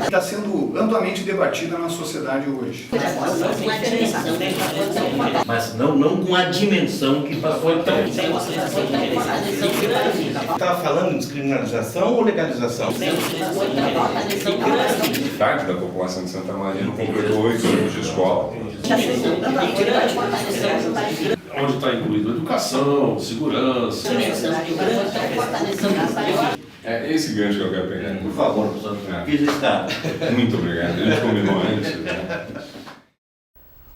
Está sendo amplamente debatida na sociedade hoje. Mas não com a dimensão que passou então. Estava falando de descriminalização ou legalização? Metade da população de Santa Maria não completou 8 anos de escola. Onde está incluído educação, segurança. É esse gancho que eu quero pegar. Por favor, professor. Fiz está. Muito obrigado. A gente combinou antes. Né?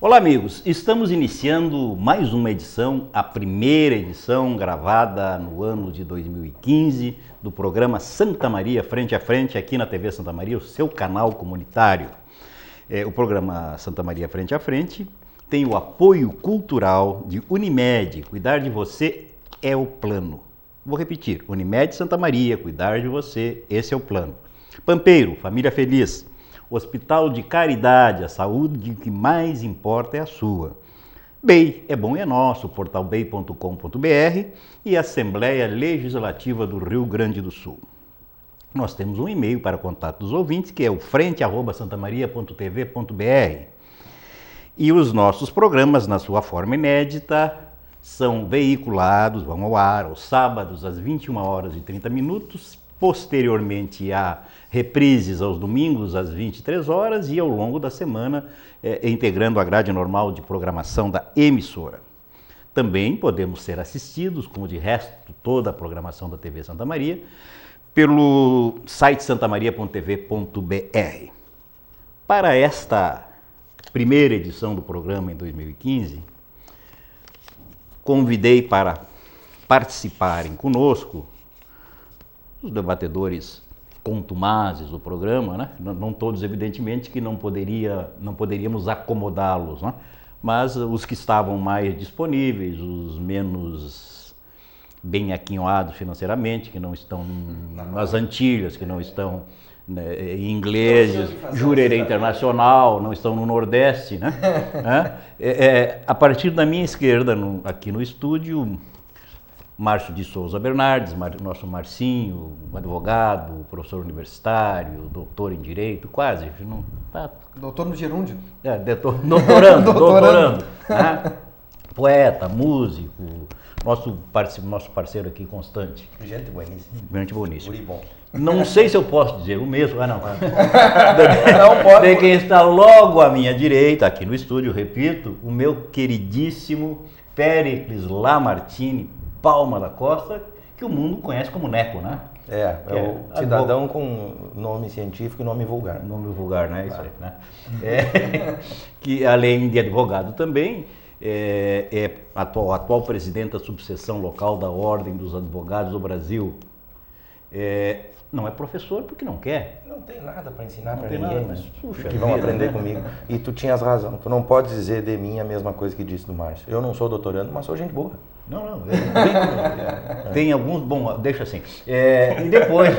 Olá, amigos. Estamos iniciando mais uma edição, a primeira edição gravada no ano de 2015 do programa Santa Maria Frente a Frente aqui na TV Santa Maria, o seu canal comunitário. O programa Santa Maria Frente a Frente tem o apoio cultural de Unimed. Cuidar de você é o plano. Vou repetir, Unimed Santa Maria, cuidar de você, esse é o plano. Pampeiro, família feliz. Hospital de Caridade, a saúde que mais importa é a sua. BEI, é bom e é nosso, portalbei.com.br e Assembleia Legislativa do Rio Grande do Sul. Nós temos um e-mail para contato dos ouvintes, que é o frente@santamaria.tv.br. E os nossos programas, na sua forma inédita, são veiculados, vão ao ar, aos sábados, às 21h30, posteriormente a reprises aos domingos, às 23h, e ao longo da semana, integrando a grade normal de programação da emissora. Também podemos ser assistidos, como de resto toda a programação da TV Santa Maria, pelo site santamaria.tv.br. Para esta primeira edição do programa em 2015, convidei para participarem conosco os debatedores contumazes do programa, né? Não todos, evidentemente, que não poderíamos acomodá-los, né? Mas os que estavam mais disponíveis, os menos bem aquinhoados financeiramente, que não estão nas Antilhas, que não estão em ingleses, Jurerê Internacional, não estão no Nordeste, né? A partir da minha esquerda, aqui no estúdio, Márcio de Souza Bernardes, nosso Marcinho, advogado, professor universitário, doutor em Direito, quase. Não, tá. Doutor no gerúndio? Doutorando. Né? Poeta, músico, nosso parceiro aqui constante. Gente boníssima. Gente boníssima. Guri bom. Não sei se eu posso dizer o mesmo. Não. Não pode. De quem está logo à minha direita, aqui no estúdio, repito, o meu queridíssimo Péricles Lamartine Palma da Costa, que o mundo conhece como Neco, né? É o cidadão com nome científico e nome vulgar. Nome vulgar, né? Isso aí, né? Que além de advogado também, é atual presidente da subseção local da Ordem dos Advogados do Brasil. Não é professor porque não quer. Não tem nada para ensinar para ninguém, nada, mas puxa, que vão aprender comigo. E tu tinhas razão, tu não pode dizer de mim a mesma coisa que disse do Márcio. Eu não sou doutorando, mas sou gente boa. Não. Tem alguns, bom, deixa assim. E depois,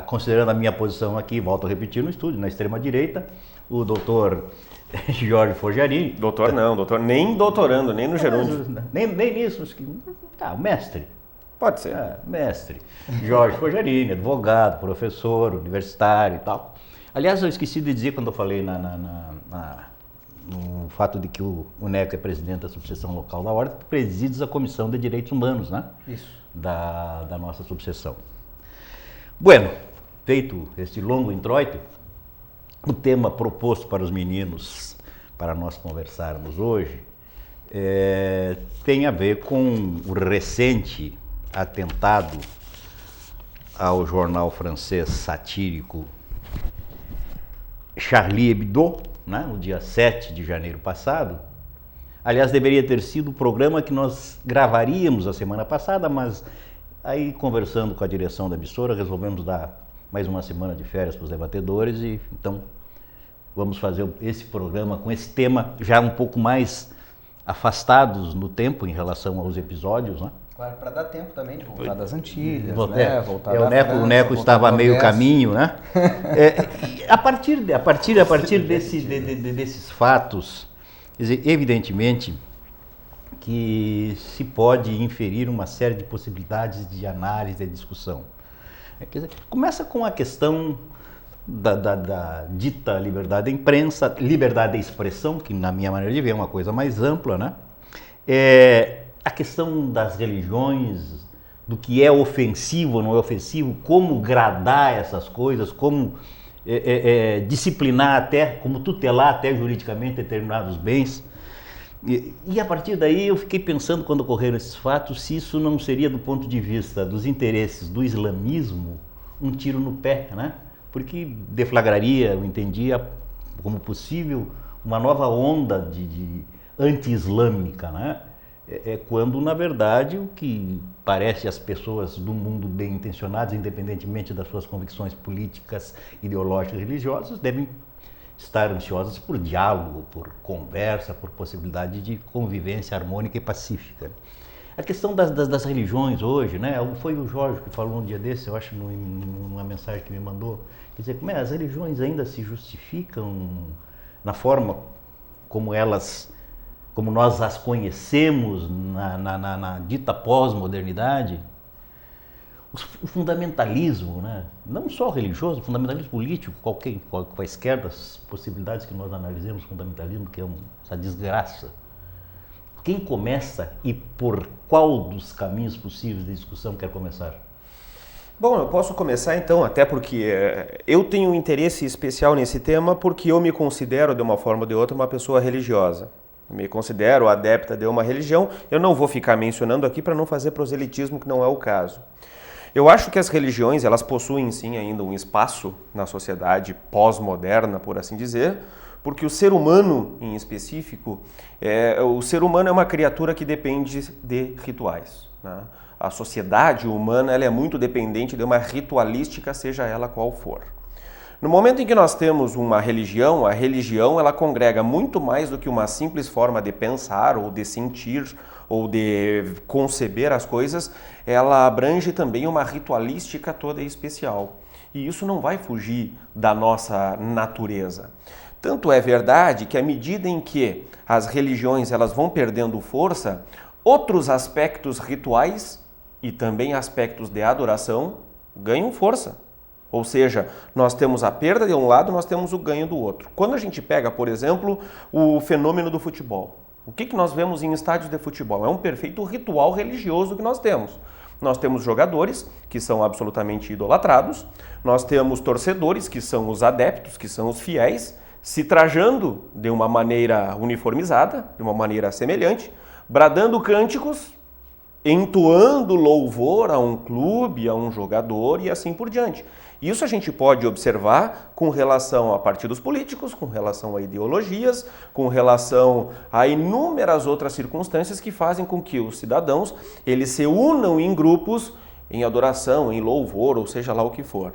considerando a minha posição aqui, volto a repetir no estúdio, na extrema direita, o doutor Jorge Forgiarini. Doutor não, nem doutorando, nem no gerúndio. Nem nisso, o mestre. Pode ser. Mestre. Jorge Forgiarini, advogado, professor, universitário e tal. Aliás, eu esqueci de dizer quando eu falei no fato de que o Neco é presidente da subseção local da Ordem, presides a Comissão de Direitos Humanos, né? Isso. Da nossa subseção. Bueno, feito este longo introito, o tema proposto para os meninos, para nós conversarmos hoje, tem a ver com o recente atentado ao jornal francês satírico Charlie Hebdo, né, no dia 7 de janeiro passado. Aliás, deveria ter sido o programa que nós gravaríamos a semana passada, mas aí, conversando com a direção da emissora, resolvemos dar mais uma semana de férias para os debatedores e então vamos fazer esse programa com esse tema já um pouco mais afastados no tempo em relação aos episódios, né? Claro, para dar tempo também de voltar das Antilhas, voltar da França, o Neco estava a meio caminho, né? A partir desses fatos, quer dizer, evidentemente que se pode inferir uma série de possibilidades de análise e discussão. Quer dizer, começa com a questão da dita liberdade da imprensa, liberdade de expressão, que na minha maneira de ver é uma coisa mais ampla, né? A questão das religiões, do que é ofensivo ou não é ofensivo, como gradar essas coisas, como disciplinar até, como tutelar até juridicamente determinados bens. E a partir daí eu fiquei pensando, quando ocorreram esses fatos, se isso não seria, do ponto de vista dos interesses do islamismo, um tiro no pé, né? Porque deflagraria, eu entendia como possível, uma nova onda de anti-islâmica, né? Quando, na verdade, o que parece às pessoas do mundo bem intencionadas, independentemente das suas convicções políticas, ideológicas e religiosas, devem estar ansiosas por diálogo, por conversa, por possibilidade de convivência harmônica e pacífica. A questão das religiões hoje, né? Foi o Jorge que falou um dia desse, eu acho, numa mensagem que me mandou, quer dizer, como as religiões ainda se justificam na forma como nós as conhecemos na dita pós-modernidade. O fundamentalismo, né? Não só religioso, o fundamentalismo político, quaisquer das possibilidades que nós analisemos o fundamentalismo, que é essa desgraça. Quem começa e por qual dos caminhos possíveis de discussão quer começar? Bom, eu posso começar então, até porque eu tenho um interesse especial nesse tema porque eu me considero, de uma forma ou de outra, uma pessoa religiosa. Me considero adepta de uma religião. Eu não vou ficar mencionando aqui para não fazer proselitismo, que não é o caso. Eu acho que as religiões, elas possuem sim ainda um espaço na sociedade pós-moderna, por assim dizer, porque o ser humano, em específico, o ser humano é uma criatura que depende de rituais, né? A sociedade humana ela é muito dependente de uma ritualística, seja ela qual for. No momento em que nós temos uma religião, a religião ela congrega muito mais do que uma simples forma de pensar ou de sentir ou de conceber as coisas, ela abrange também uma ritualística toda especial. E isso não vai fugir da nossa natureza. Tanto é verdade que à medida em que as religiões elas vão perdendo força, outros aspectos rituais e também aspectos de adoração ganham força. Ou seja, nós temos a perda de um lado, nós temos o ganho do outro. Quando a gente pega, por exemplo, o fenômeno do futebol, o que nós vemos em estádios de futebol? É um perfeito ritual religioso que nós temos. Nós temos jogadores, que são absolutamente idolatrados, nós temos torcedores, que são os adeptos, que são os fiéis, se trajando de uma maneira uniformizada, de uma maneira semelhante, bradando cânticos, entoando louvor a um clube, a um jogador e assim por diante. Isso a gente pode observar com relação a partidos políticos, com relação a ideologias, com relação a inúmeras outras circunstâncias que fazem com que os cidadãos eles se unam em grupos, em adoração, em louvor, ou seja lá o que for.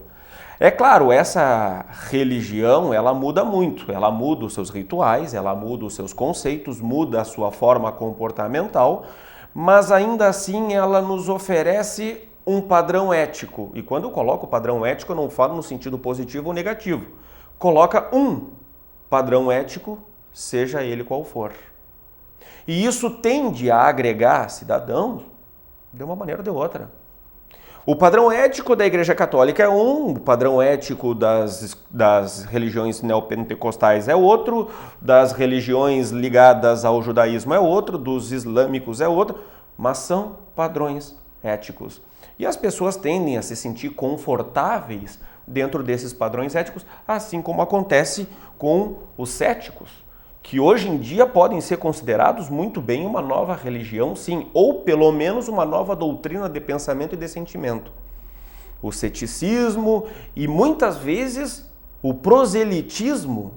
É claro, essa religião, ela muda muito, ela muda os seus rituais, ela muda os seus conceitos, muda a sua forma comportamental, mas ainda assim ela nos oferece um padrão ético. E quando eu coloco padrão ético, eu não falo no sentido positivo ou negativo. Coloca um padrão ético, seja ele qual for. E isso tende a agregar cidadãos de uma maneira ou de outra. O padrão ético da Igreja Católica é um, o padrão ético das religiões neopentecostais é outro, das religiões ligadas ao judaísmo é outro, dos islâmicos é outro, mas são padrões éticos. E as pessoas tendem a se sentir confortáveis dentro desses padrões éticos, assim como acontece com os céticos, que hoje em dia podem ser considerados muito bem uma nova religião, sim, ou pelo menos uma nova doutrina de pensamento e de sentimento. O ceticismo e muitas vezes o proselitismo,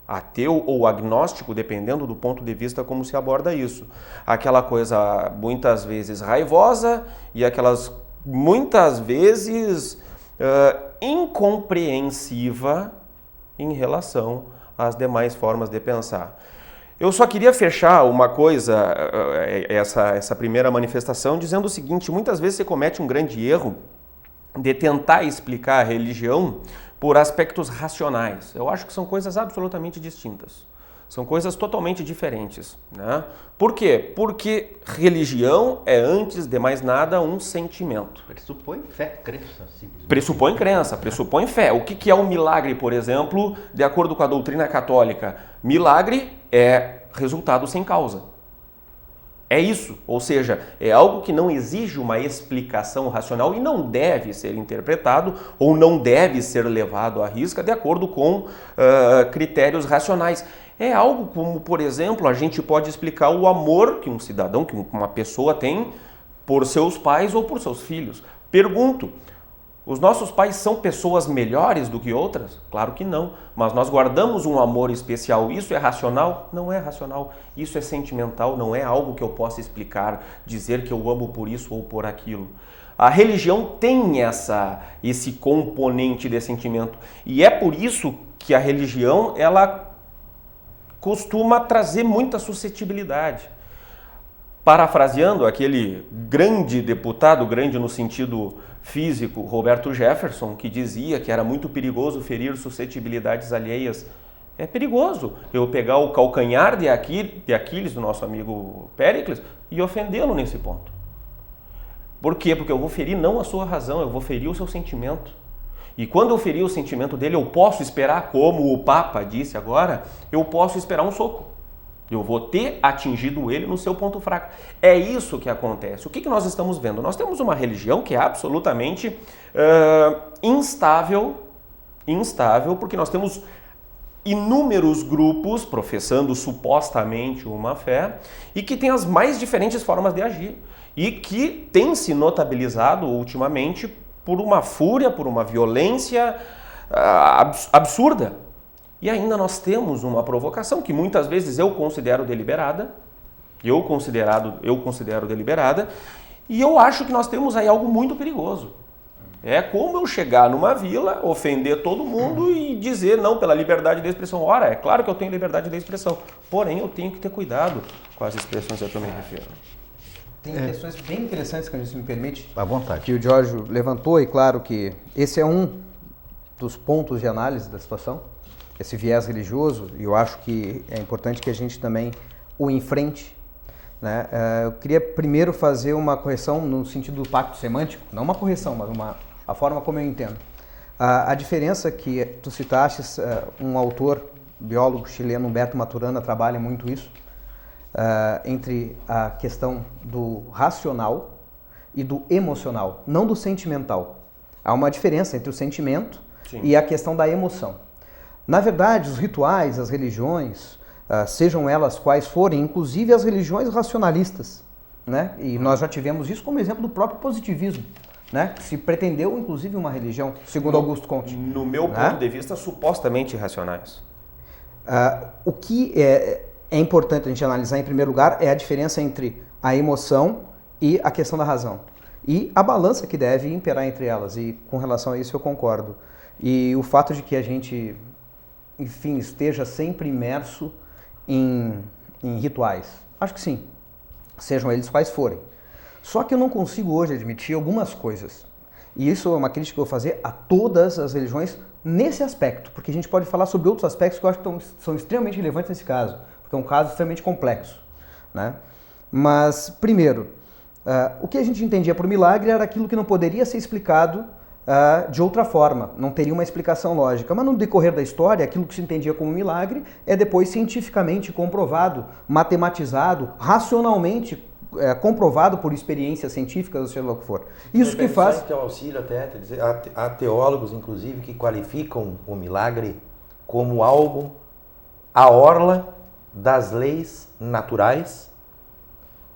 ateu ou agnóstico, dependendo do ponto de vista como se aborda isso. Aquela coisa muitas vezes raivosa e aquelas muitas vezes incompreensiva em relação às demais formas de pensar. Eu só queria fechar uma coisa, essa primeira manifestação, dizendo o seguinte: muitas vezes você comete um grande erro de tentar explicar a religião por aspectos racionais. Eu acho que são coisas absolutamente distintas. São coisas totalmente diferentes, né? Por quê? Porque religião é, antes de mais nada, um sentimento. Pressupõe fé, crença. Simplesmente. Pressupõe crença, pressupõe fé. O que é um milagre, por exemplo, de acordo com a doutrina católica? Milagre é resultado sem causa. É isso, ou seja, é algo que não exige uma explicação racional e não deve ser interpretado ou não deve ser levado à risca de acordo com critérios racionais. É algo como, por exemplo, a gente pode explicar o amor que um cidadão, que uma pessoa tem por seus pais ou por seus filhos. Pergunto, os nossos pais são pessoas melhores do que outras? Claro que não, mas nós guardamos um amor especial. Isso é racional? Não é racional. Isso é sentimental, não é algo que eu possa explicar, dizer que eu amo por isso ou por aquilo. A religião tem esse componente de sentimento e é por isso que a religião ela costuma trazer muita suscetibilidade. Parafraseando aquele grande deputado, grande no sentido físico, Roberto Jefferson, que dizia que era muito perigoso ferir suscetibilidades alheias. É perigoso eu pegar o calcanhar de Aquiles, do nosso amigo Péricles, e ofendê-lo nesse ponto. Por quê? Porque eu vou ferir não a sua razão, eu vou ferir o seu sentimento. E quando eu ferir o sentimento dele, eu posso esperar, como o Papa disse agora, eu posso esperar um soco. Eu vou ter atingido ele no seu ponto fraco. É isso que acontece. O que nós estamos vendo? Nós temos uma religião que é absolutamente instável, porque nós temos inúmeros grupos professando supostamente uma fé e que tem as mais diferentes formas de agir e que tem se notabilizado ultimamente por uma fúria, por uma violência absurda. E ainda nós temos uma provocação que muitas vezes eu considero deliberada, eu considero deliberada, e eu acho que nós temos aí algo muito perigoso. É como eu chegar numa vila, ofender todo mundo e dizer não pela liberdade de expressão. Ora, é claro que eu tenho liberdade de expressão, porém eu tenho que ter cuidado com as expressões a que eu me refiro. Tem questões bem interessantes, que se me permite, À vontade. que o Jorge levantou, e claro que esse é um dos pontos de análise da situação, esse viés religioso, e eu acho que é importante que a gente também o enfrente, né? Eu queria primeiro fazer uma correção no sentido do pacto semântico, não uma correção, mas a forma como eu entendo. A diferença que tu citaste, um autor, biólogo chileno, Humberto Maturana, trabalha muito isso, entre a questão do racional e do emocional, não do sentimental. Há uma diferença entre o sentimento e a questão da emoção. Na verdade, os rituais, as religiões, sejam elas quais forem, inclusive as religiões racionalistas, né? E nós já tivemos isso como exemplo do próprio positivismo, né? Que se pretendeu, inclusive, uma religião, segundo Augusto Comte. No meu ponto de vista, supostamente irracionais. O que é importante a gente analisar, em primeiro lugar, é a diferença entre a emoção e a questão da razão. E a balança que deve imperar entre elas. E com relação a isso eu concordo. E o fato de que a gente, enfim, esteja sempre imerso em rituais. Acho que sim, sejam eles quais forem. Só que eu não consigo hoje admitir algumas coisas. E isso é uma crítica que eu vou fazer a todas as religiões nesse aspecto, porque a gente pode falar sobre outros aspectos que eu acho que são extremamente relevantes nesse caso, porque é um caso extremamente complexo, né? Mas, primeiro, o que a gente entendia por milagre era aquilo que não poderia ser explicado de outra forma, não teria uma explicação lógica. Mas no decorrer da história, aquilo que se entendia como milagre é depois cientificamente comprovado, matematizado, racionalmente comprovado por experiências científicas, ou seja lá o que for. Isso que faz... Tem auxílio até, há teólogos, inclusive, que qualificam o milagre como algo à orla das leis naturais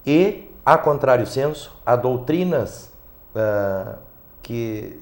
e, a contrário senso, há doutrinas que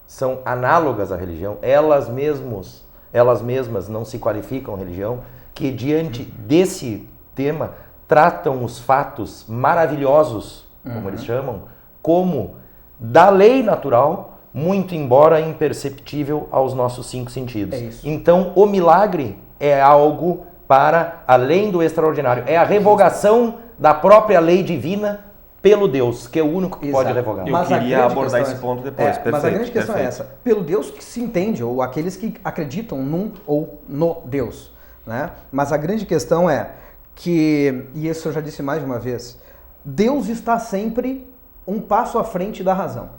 são análogas à religião, elas mesmas não se qualificam religião, que diante desse tema tratam os fatos maravilhosos, como eles chamam, como da lei natural, muito embora imperceptível aos nossos 5 sentidos. Então, o milagre é algo para além do extraordinário, é a revogação da própria lei divina pelo Deus, que é o único que pode revogar. Eu queria abordar esse ponto depois. Perfeito, mas a grande questão é essa. Pelo Deus que se entende, ou aqueles que acreditam num ou no Deus. né? Mas a grande questão é que, e isso eu já disse mais de uma vez, Deus está sempre um passo à frente da razão,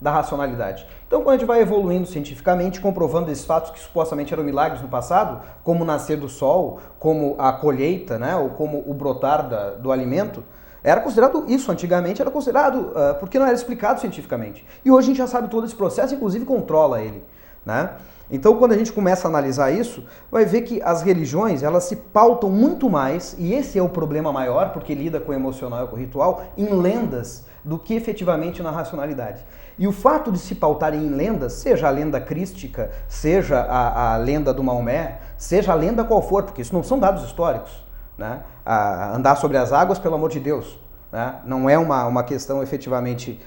da racionalidade. Então, quando a gente vai evoluindo cientificamente, comprovando esses fatos que supostamente eram milagres no passado, como o nascer do sol, como a colheita, né, ou como o brotar do alimento, era considerado isso antigamente, era considerado porque não era explicado cientificamente. E hoje a gente já sabe todo esse processo, inclusive controla ele, né? Então, quando a gente começa a analisar isso, vai ver que as religiões, elas se pautam muito mais, e esse é o problema maior, porque lida com o emocional e com o ritual, em lendas, do que efetivamente na racionalidade. E o fato de se pautarem em lendas, seja a lenda crística, seja a lenda do Maomé, seja a lenda qual for, porque isso não são dados históricos, né? Andar sobre as águas, pelo amor de Deus, né? Não é uma questão efetivamente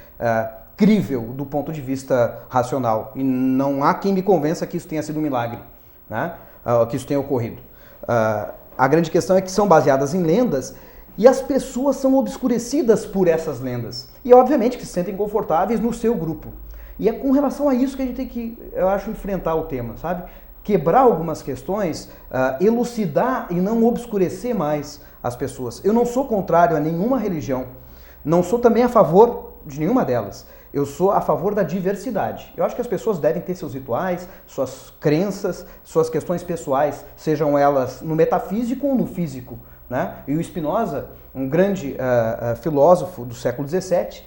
crível do ponto de vista racional. E não há quem me convença que isso tenha sido um milagre, né? Que isso tenha ocorrido. A grande questão é que são baseadas em lendas e as pessoas são obscurecidas por essas lendas. E obviamente que se sentem confortáveis no seu grupo. E é com relação a isso que a gente tem que, eu acho, enfrentar o tema, sabe? Quebrar algumas questões, elucidar e não obscurecer mais as pessoas. Eu não sou contrário a nenhuma religião, não sou também a favor de nenhuma delas. Eu sou a favor da diversidade. Eu acho que as pessoas devem ter seus rituais, suas crenças, suas questões pessoais, sejam elas no metafísico ou no físico, né? E o Spinoza, um grande filósofo do século XVII,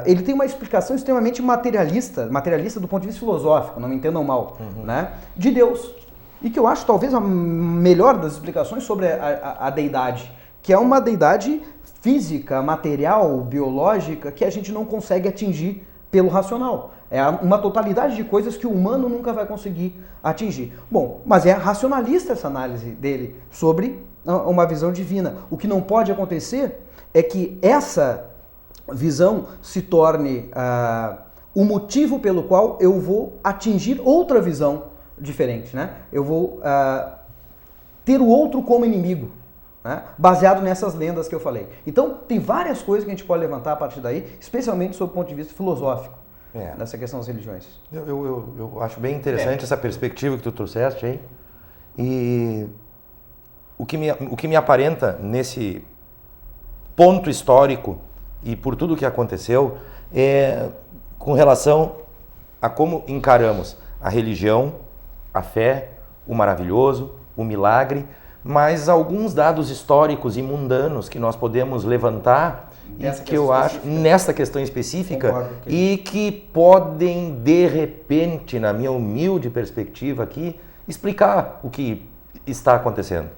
ele tem uma explicação extremamente materialista do ponto de vista filosófico, não me entendam mal, né? De Deus. E que eu acho talvez a melhor das explicações sobre a deidade, que é uma deidade física, material, biológica, que a gente não consegue atingir pelo racional. É uma totalidade de coisas que o humano nunca vai conseguir atingir. Bom, mas é racionalista essa análise dele sobre uma visão divina. O que não pode acontecer é que essa visão se torne o motivo pelo qual eu vou atingir outra visão diferente, né? Eu vou ter o outro como inimigo, né? Baseado nessas lendas que eu falei. Então, tem várias coisas que a gente pode levantar a partir daí, especialmente sob o ponto de vista filosófico, nessa questão das religiões. Eu acho bem interessante essa perspectiva que tu trouxeste aí. E o que me aparenta nesse ponto histórico e por tudo que aconteceu é com relação a como encaramos a religião, a fé, o maravilhoso, o milagre, mas alguns dados históricos e mundanos que nós podemos levantar que eu acho nessa questão específica e que podem de repente, na minha humilde perspectiva aqui, explicar o que está acontecendo.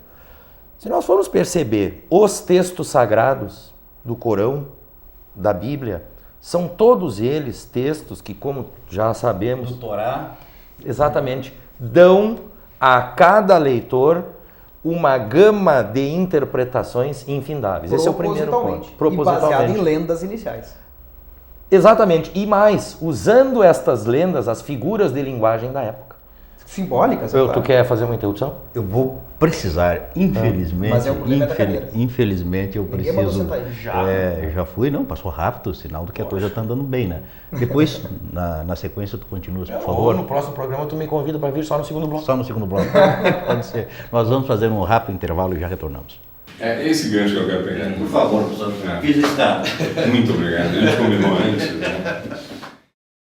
Se nós formos perceber os textos sagrados do Corão, da Bíblia, são todos eles textos que, como já sabemos, do Torá, exatamente, dão a cada leitor uma gama de interpretações infindáveis. Esse é o primeiro ponto. Propositalmente. E baseado em lendas iniciais. Exatamente. E mais, usando estas lendas, as figuras de linguagem da época. Simbólicas, Tu quer fazer uma interrupção? Eu vou precisar, infelizmente, Mas é um problema da cadeira. infelizmente eu Ninguém mandou preciso. sentar aí. Já fui, não, passou rápido, sinal do que a coisa está andando bem, né? Depois, na sequência, tu continuas, por favor. Ou no próximo programa tu me convida para vir só no segundo bloco. Só no segundo bloco. Pode ser. Nós vamos fazer um rápido intervalo e já retornamos. É esse gancho que eu quero pegar. Por favor, professor. Fiz está. Muito obrigado. A gente combinou antes, né?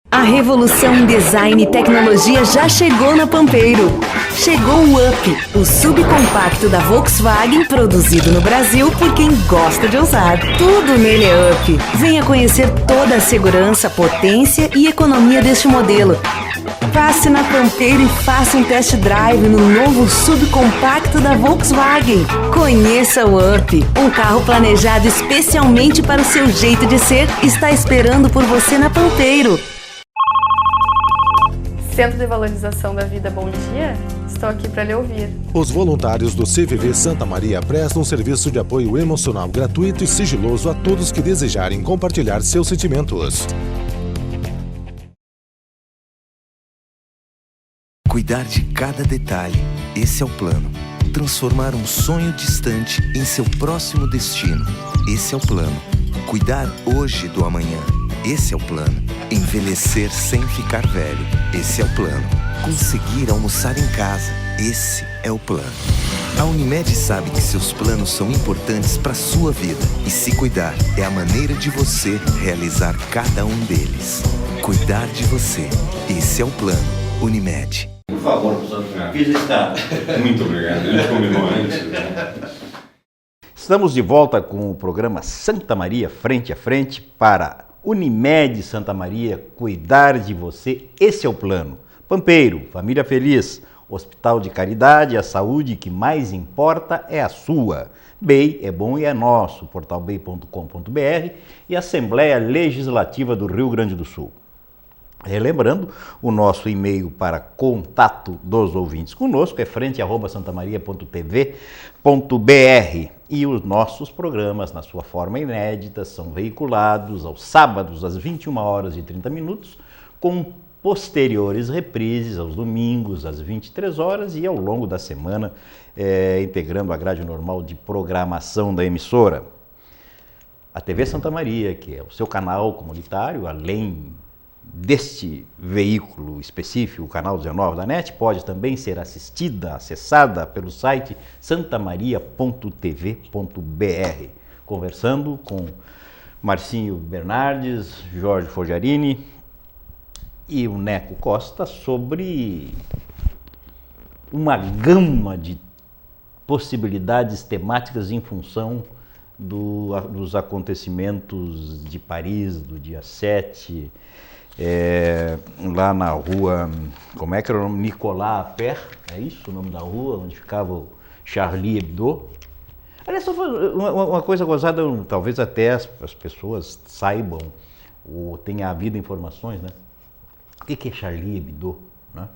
A revolução em design e tecnologia já chegou na Pampeiro. Chegou o Up, o subcompacto da Volkswagen, produzido no Brasil por quem gosta de ousar. Tudo nele é Up. Venha conhecer toda a segurança, potência e economia deste modelo. Passe na Pampeiro e faça um test drive no novo subcompacto da Volkswagen. Conheça o Up, um carro planejado especialmente para o seu jeito de ser, está esperando por você na Pampeiro. Centro de Valorização da Vida Bom Dia, estou aqui para lhe ouvir. Os voluntários do CVV Santa Maria prestam um serviço de apoio emocional gratuito e sigiloso a todos que desejarem compartilhar seus sentimentos. Cuidar de cada detalhe, esse é o plano. Transformar um sonho distante em seu próximo destino, esse é o plano. Cuidar hoje do amanhã, esse é o plano. Envelhecer sem ficar velho, esse é o plano. Conseguir almoçar em casa, esse é o plano. A Unimed sabe que seus planos são importantes para a sua vida e se cuidar é a maneira de você realizar cada um deles. Cuidar de você, esse é o plano Unimed. Por favor, professor, fiz está. Muito obrigado. A gente combinou antes. Estamos de volta com o programa Santa Maria Frente a Frente para Unimed Santa Maria, cuidar de você, esse é o plano. Pampeiro, família feliz, hospital de caridade, a saúde que mais importa é a sua. BEI é bom e é nosso, portalbei.com.br e Assembleia Legislativa do Rio Grande do Sul. Relembrando, o nosso e-mail para contato dos ouvintes conosco é frente@santamaria.tv.br e os nossos programas, na sua forma inédita, são veiculados aos sábados às 21h30, com posteriores reprises aos domingos às 23h e ao longo da semana, integrando a grade normal de programação da emissora. A TV Santa Maria, que é o seu canal comunitário, além deste veículo específico, o canal 19 da NET, pode também ser acessada pelo site santamaria.tv.br. Conversando com Marcinho Bernardes, Jorge Foggiarini e o Neco Costa sobre uma gama de possibilidades temáticas em função dos acontecimentos de Paris, do dia 7, lá na rua, como é que era o nome? Nicolas Appert, é isso o nome da rua, onde ficava o Charlie Hebdo. Aliás, só uma coisa gozada, talvez até as pessoas saibam, ou tenha havido informações, né? O que é Charlie Hebdo? Né?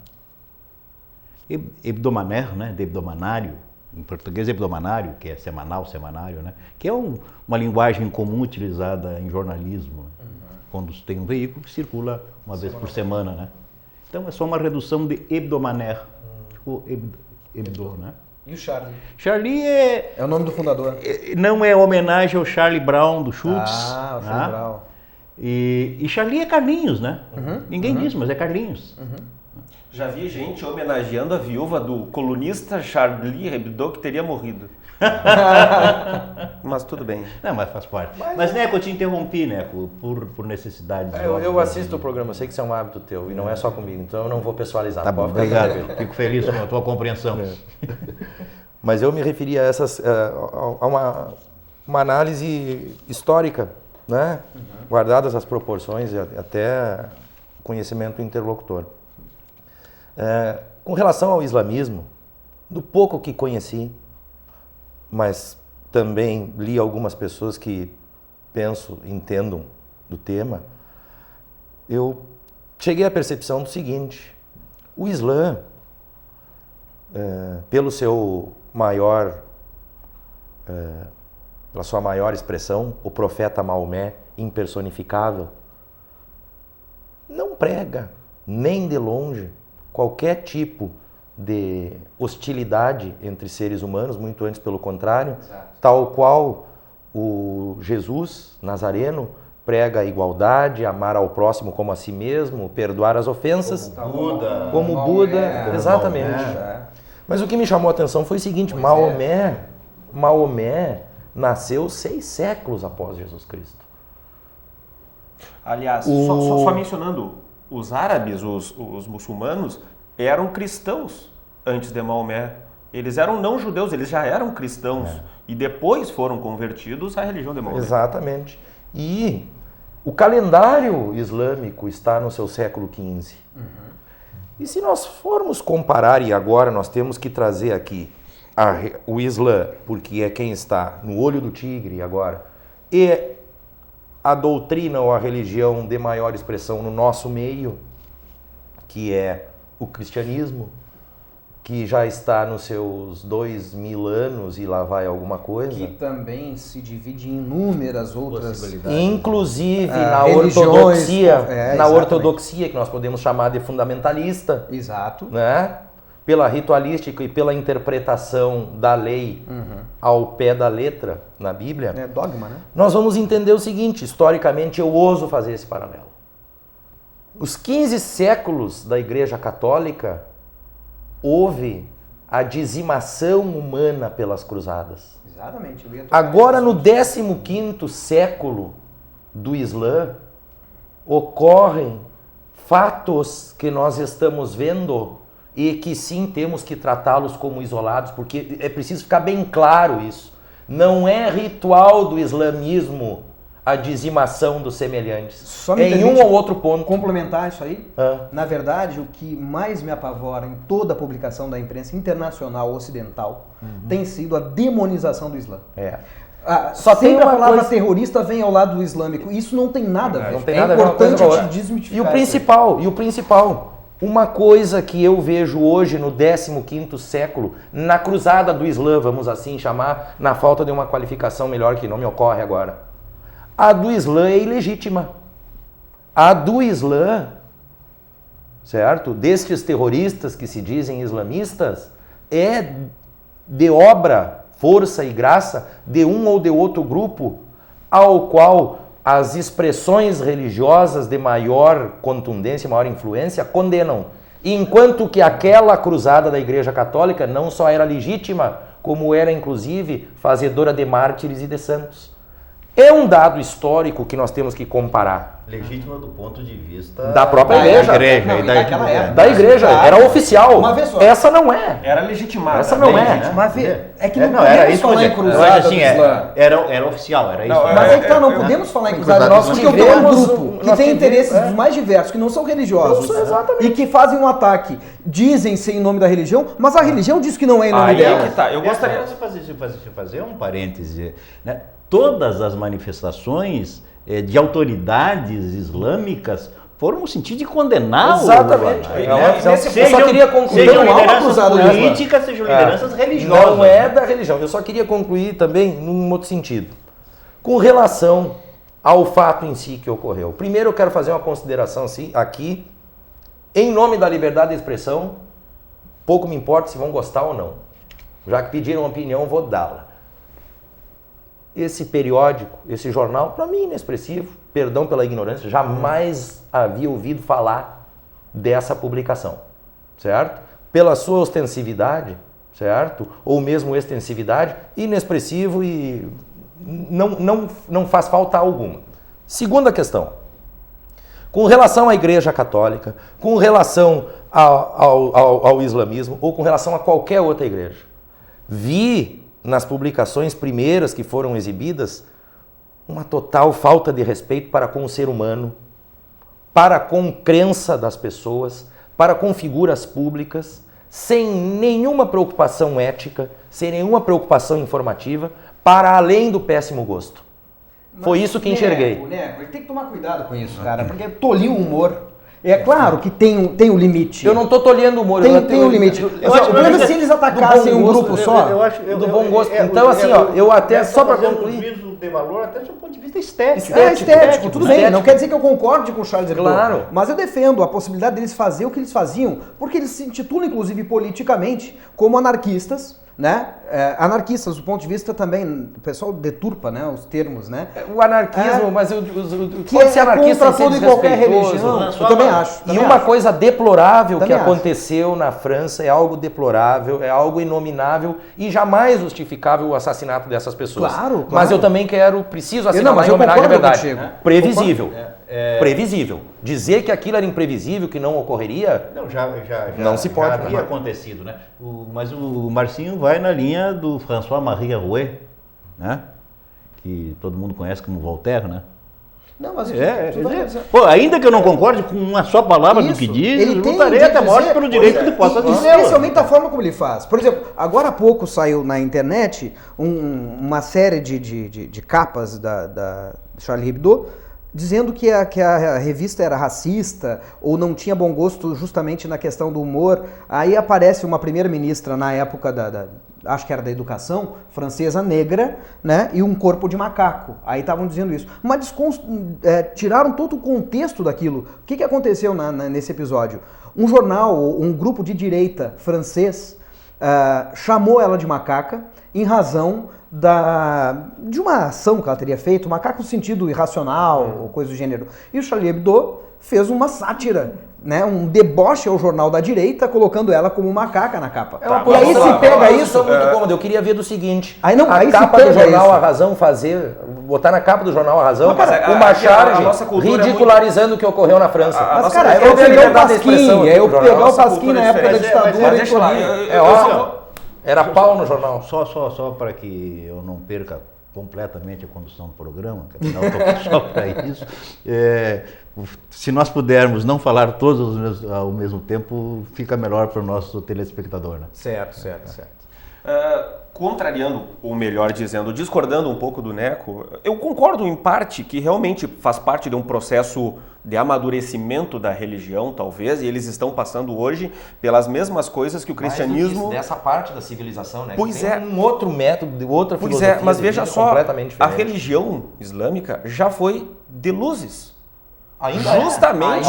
Hebdomadaire, né? De hebdomanário, em português hebdomanário, que é semanal, semanário, né? Que é uma linguagem comum utilizada em jornalismo, né? Quando tem um veículo que circula uma vez por semana, né? Então é só uma redução de hebdomadaire, ficou hebdo, né? E o Charlie? Charlie é o nome do fundador. Não é homenagem ao Charlie Brown do Schultz. Ah, o Charlie Brown. E Charlie é Carlinhos, né? Ninguém diz, mas é Carlinhos. Já vi gente homenageando a viúva do colunista Charlie Hebdo que teria morrido. Mas tudo bem. Não, mas faz parte. Mas Neco, eu te interrompi, Neco, por necessidade. Eu assisto o programa, eu sei que isso é um hábito teu e não é só comigo, então eu não vou pessoalizar. Tá bom, obrigado. Fico feliz com a tua compreensão. Mas eu me referi a uma análise histórica, né? Guardadas as proporções e até conhecimento do interlocutor. Com relação ao islamismo, do pouco que conheci, mas também li algumas pessoas que entendam do tema, eu cheguei à percepção do seguinte: o Islã, pela sua maior expressão, o profeta Maomé, impersonificável, não prega, nem de longe, qualquer tipo de hostilidade entre seres humanos, muito antes pelo contrário. Exato. Tal qual o Jesus Nazareno prega a igualdade, amar ao próximo como a si mesmo, perdoar as ofensas. Como Buda, exatamente. Mas o que me chamou a atenção foi o seguinte: Maomé nasceu 6 séculos após Jesus Cristo. Aliás, só mencionando, os árabes, os muçulmanos, eram cristãos antes de Maomé. Eles eram não judeus, eles já eram cristãos e depois foram convertidos à religião de Maomé. Exatamente. E o calendário islâmico está no seu século XV. E se nós formos comparar, e agora nós temos que trazer aqui o Islã, porque é quem está no olho do tigre agora, e a doutrina ou a religião de maior expressão no nosso meio, que é o cristianismo, que já está nos seus 2000 anos e lá vai alguma coisa. Que também se divide em inúmeras outras inclusive na ortodoxia, que nós podemos chamar de fundamentalista. Exato. Né? Pela ritualística e pela interpretação da lei ao pé da letra na Bíblia. É dogma, né? Nós vamos entender o seguinte: historicamente eu ouso fazer esse paralelo. Os 15 séculos da Igreja Católica houve a dizimação humana pelas cruzadas. Exatamente. Agora, no 15º século do Islã, ocorrem fatos que nós estamos vendo e que sim temos que tratá-los como isolados, porque é preciso ficar bem claro isso. Não é ritual do islamismo a dizimação dos semelhantes. Só me em um ou outro ponto. Complementar isso aí, na verdade, o que mais me apavora em toda a publicação da imprensa internacional ocidental tem sido a demonização do Islã. Só tem sempre a uma palavra coisa... terrorista vem ao lado do islâmico. Isso não tem nada a ver. Não tem nada a ver importante uma coisa a com a gente desmitificar. E o principal, uma coisa que eu vejo hoje no 15º século, na cruzada do Islã, vamos assim chamar, na falta de uma qualificação melhor que não me ocorre agora. A do Islã é ilegítima. A do Islã, certo? Destes terroristas que se dizem islamistas, é de obra, força e graça de um ou de outro grupo ao qual as expressões religiosas de maior contundência, maior influência, condenam. Enquanto que aquela cruzada da Igreja Católica não só era legítima, como era inclusive fazedora de mártires e de santos. É um dado histórico que nós temos que comparar. Legítima do ponto de vista da própria igreja. Da igreja. Era oficial. Uma vez só. Essa não é. Era legitimada. Essa não é. Mas é que não era podemos isso falar em cruzada mas assim, do Islã. era oficial, era isso. Mas é que não podemos falar em cruzada do Islã, porque eu tenho um grupo que tem interesses dos mais diversos, que não são religiosos. E que fazem um ataque. Dizem ser em nome da religião, mas a religião diz que não é em nome dela. Eu gostaria de fazer um parêntese, né? Todas as manifestações de autoridades islâmicas foram no sentido de condenar Exatamente. Eu só queria concluir. Sejam lideranças políticas, sejam lideranças religiosas. Não é da religião. Eu só queria concluir também num outro sentido. Com relação ao fato em si que ocorreu. Primeiro eu quero fazer uma consideração aqui, em nome da liberdade de expressão, pouco me importa se vão gostar ou não. Já que pediram uma opinião, vou dá-la. Esse periódico, esse jornal, para mim inexpressivo, perdão pela ignorância, jamais havia ouvido falar dessa publicação, certo? Pela sua ostensividade, certo? Ou mesmo extensividade, inexpressivo e não faz falta alguma. Segunda questão, com relação à Igreja Católica, com relação ao islamismo ou com relação a qualquer outra igreja, vi nas publicações primeiras que foram exibidas, uma total falta de respeito para com o ser humano, para com crença das pessoas, para com figuras públicas, sem nenhuma preocupação ética, sem nenhuma preocupação informativa, para além do péssimo gosto. Foi isso que enxerguei. Ele tem que tomar cuidado com isso, cara, porque tolir o humor. É claro que tem um limite. Eu não estou tolhendo o humor. Tem um limite. O problema é se eles atacassem um grupo só. Do bom gosto. Então, assim, eu até, só para concluir... juízo de valor até do seu ponto de vista estético. Estético, tudo bem. Não quer dizer que eu concorde com o Charles Hebdo. Claro. Mas eu defendo a possibilidade deles fazer o que eles faziam, porque eles se intitulam, inclusive, politicamente, como anarquistas, né? Anarquistas, do ponto de vista também, o pessoal deturpa, né, os termos, né? O anarquismo, mas que pode ser anarquista contra toda e qualquer religião. Eu também acho. E uma coisa deplorável que aconteceu na França, é algo deplorável, é algo inominável e jamais justificável o assassinato dessas pessoas. Claro. Mas eu também preciso assinalar em homenagem à verdade. Previsível. Previsível. Dizer que aquilo era imprevisível, que não ocorreria, não se pode. Já havia acontecido, né? Mas o Marcinho vai na linha do François-Marie Arouet, né? Que todo mundo conhece como Voltaire, né? Não, mas pô, ainda que eu não concorde com uma só palavra do que diz, eu lutarei até a morte pelo direito que ele possa dizer. Especialmente a forma como ele faz. Por exemplo, agora há pouco saiu na internet uma série de capas da Charlie Hebdo, dizendo que a revista era racista ou não tinha bom gosto justamente na questão do humor. Aí aparece uma primeira-ministra na época acho que era da educação, francesa negra, né, e um corpo de macaco. Aí estavam dizendo isso. Mas tiraram todo o contexto daquilo. O que aconteceu nesse episódio? Um jornal, um grupo de direita francês, chamou ela de macaca em razão de uma ação que ela teria feito, macaco no sentido irracional ou coisa do gênero. E o Charlie Hebdo fez uma sátira né, um deboche ao jornal da direita, colocando ela como macaca na capa. E aí se pega isso, muito cômodo. Eu queria ver do seguinte, aí a capa do jornal A Razão botar na capa do jornal A Razão uma charge ridicularizando o que ocorreu na França. Mas, cara, eu pegar o Pasquim, eu pegar o Pasquim na época da ditadura. Deixa lá, era pau no jornal. Só para que eu não perca completamente a condução do programa, que afinal eu estou só para isso. Se nós pudermos não falar todos ao mesmo tempo, fica melhor para o nosso telespectador. Né? Certo. Contrariando, ou melhor dizendo, discordando um pouco do Neco, eu concordo em parte que realmente faz parte de um processo de amadurecimento da religião, talvez, e eles estão passando hoje pelas mesmas coisas que o cristianismo... dessa parte da civilização, né? Pois tem um outro método, outra filosofia. Mas veja só, completamente diferente. A religião islâmica já foi de luzes. Justamente,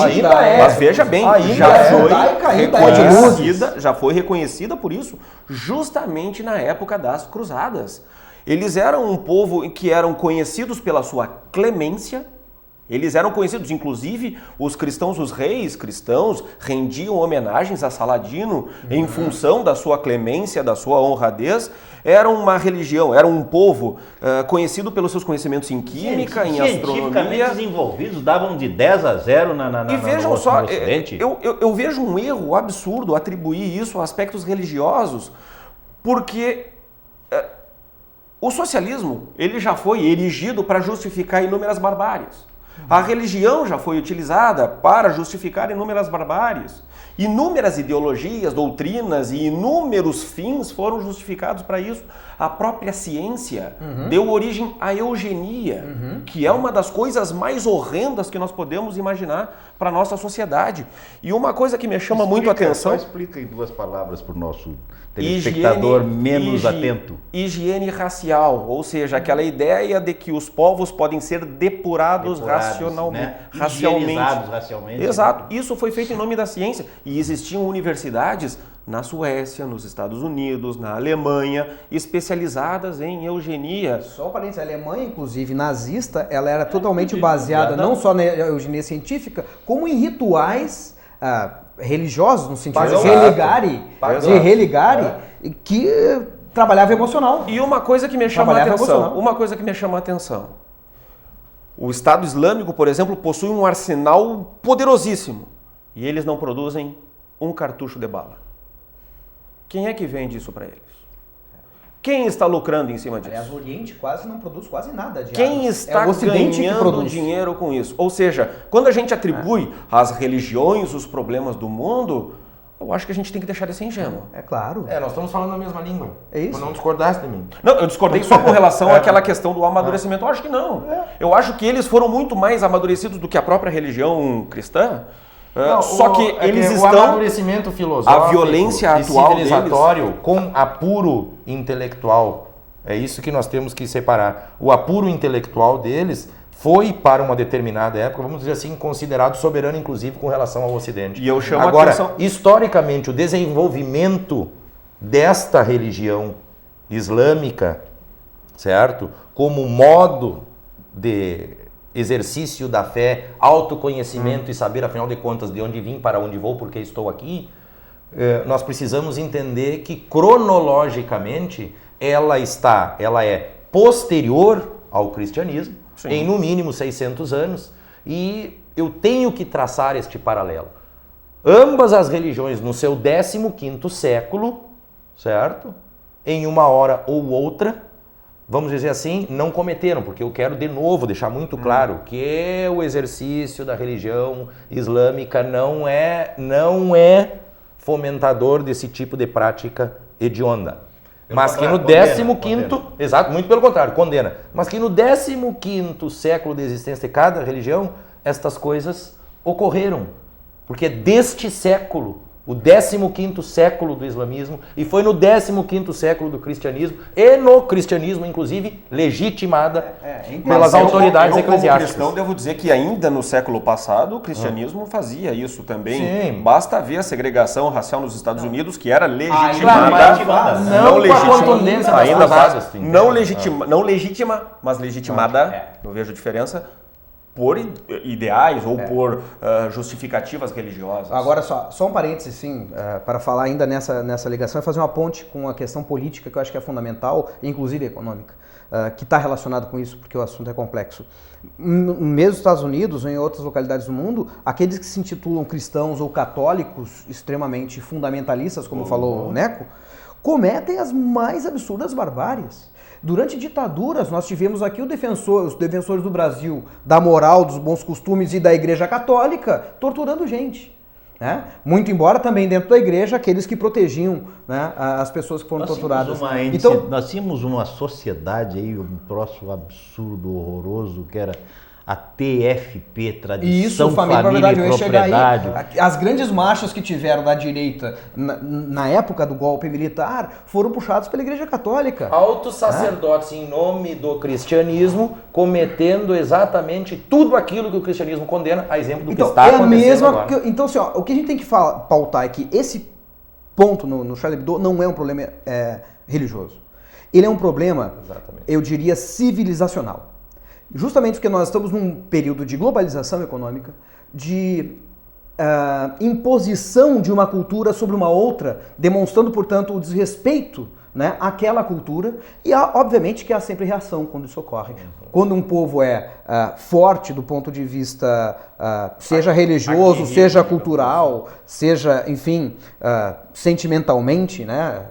mas veja bem, já foi reconhecida por isso, justamente na época das cruzadas. Eles eram um povo que eram conhecidos pela sua clemência. Eles eram conhecidos, inclusive, os cristãos, os reis cristãos, rendiam homenagens a Saladino em função da sua clemência, da sua honradez. Era uma religião, era um povo conhecido pelos seus conhecimentos em química, em astronomia. Cientificamente desenvolvidos, davam de 10-0 E vejam só, Ocidente. eu vejo um erro absurdo atribuir isso a aspectos religiosos, porque o socialismo ele já foi erigido para justificar inúmeras barbáries. A religião já foi utilizada para justificar inúmeras barbáries. Inúmeras ideologias, doutrinas e inúmeros fins foram justificados para isso. A própria ciência deu origem à eugenia, que é uma das coisas mais horrendas que nós podemos imaginar para a nossa sociedade. E uma coisa que me chama muito a atenção... Explica em 2 palavras para o nosso telespectador menos atento. Higiene racial, ou seja, aquela ideia de que os povos podem ser depurados racionalmente. Né? Higienizados racialmente. Exato. Isso foi feito em nome da ciência. E existiam universidades na Suécia, nos Estados Unidos, na Alemanha, especializadas em eugenia. Só um parênteses, a Alemanha, inclusive nazista, ela era totalmente baseada não só na eugenia científica, como em rituais religiosos, no sentido de religare, que trabalhava emocional. E uma coisa que me chama a atenção, o Estado Islâmico, por exemplo, possui um arsenal poderosíssimo e eles não produzem um cartucho de bala. Quem é que vende isso para eles? Quem está lucrando em cima disso? O Oriente quase não produz quase nada de Quem está ganhando dinheiro com isso? Ou seja, quando a gente atribui às religiões os problemas do mundo, eu acho que a gente tem que deixar de ser ingênuo. É claro. Nós estamos falando a mesma língua. É isso. Tu não discordasse de mim. Não, eu discordei só com relação àquela questão do amadurecimento. Eu acho que não. Eu acho que eles foram muito mais amadurecidos do que a própria religião cristã. O amadurecimento filosófico, a violência atual civilizatório deles, com apuro intelectual. É isso que nós temos que separar. O apuro intelectual deles foi, para uma determinada época, vamos dizer assim, considerado soberano, inclusive, com relação ao Ocidente. E eu chamo Agora, a atenção... historicamente, o desenvolvimento desta religião islâmica, certo? Como modo de exercício da fé, autoconhecimento e saber, afinal de contas, de onde vim, para onde vou, porque estou aqui, nós precisamos entender que, cronologicamente, ela é posterior ao cristianismo, em no mínimo 600 anos, e eu tenho que traçar este paralelo. Ambas as religiões, no seu 15º século, certo? Em uma hora ou outra, vamos dizer assim, não cometeram, porque eu quero de novo deixar muito claro que o exercício da religião islâmica não é fomentador desse tipo de prática hedionda. Mas que no 15º, exato, muito pelo contrário, condena. Mas que no 15º século de existência de cada religião, estas coisas ocorreram. Porque deste século, o 15º século do islamismo, e foi no 15º século do cristianismo, e no cristianismo, inclusive, legitimada pelas autoridades eclesiásticas. Como cristão, devo dizer que ainda no século passado, o cristianismo fazia isso também. Sim. Basta ver a segregação racial nos Estados Unidos, que era legitimada. Não legítima, mas legitimada, eu vejo a diferença, por ideais ou por justificativas religiosas. Agora só um parênteses, sim, para falar ainda nessa ligação e fazer uma ponte com a questão política, que eu acho que é fundamental, inclusive econômica, que está relacionado com isso, porque o assunto é complexo. Mesmo nos Estados Unidos ou em outras localidades do mundo, aqueles que se intitulam cristãos ou católicos extremamente fundamentalistas, como falou o Neco, cometem as mais absurdas barbáries. Durante ditaduras, nós tivemos aqui os defensores do Brasil, da moral, dos bons costumes e da Igreja Católica, torturando gente. Né? Muito embora também dentro da igreja, aqueles que protegiam, né, as pessoas que foram torturadas. Então, nós tínhamos uma sociedade aí, um troço absurdo, horroroso, que era a TFP, Tradição, Família e Propriedade. As grandes marchas que tiveram da direita na época do golpe militar foram puxados pela Igreja Católica. Altos sacerdotes em nome do cristianismo cometendo exatamente tudo aquilo que o cristianismo condena, a exemplo do que está acontecendo agora. Então, assim, ó, o que a gente tem que pautar é que esse ponto no Charlie Hebdo não é um problema religioso. Ele é um problema, eu diria, civilizacional. Justamente porque nós estamos num período de globalização econômica, de imposição de uma cultura sobre uma outra, demonstrando, portanto, o desrespeito, né, àquela cultura, e obviamente que há sempre reação quando isso ocorre. Quando um povo é forte do ponto de vista, seja religioso, seja cultural, seja, enfim, sentimentalmente, né,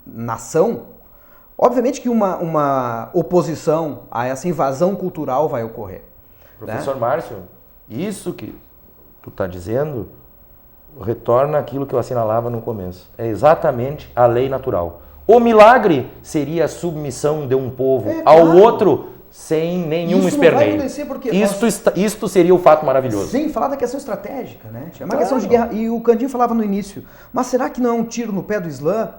nação, obviamente que uma oposição a essa invasão cultural vai ocorrer. Professor Márcio, isso que tu está dizendo retorna aquilo que eu assinalava no começo. É exatamente a lei natural. O milagre seria a submissão de um povo ao outro sem nenhum esperneio. Isto seria o fato maravilhoso. Sem falar da questão estratégica, né? É uma questão de guerra. E o Candinho falava no início, mas será que não é um tiro no pé do Islã?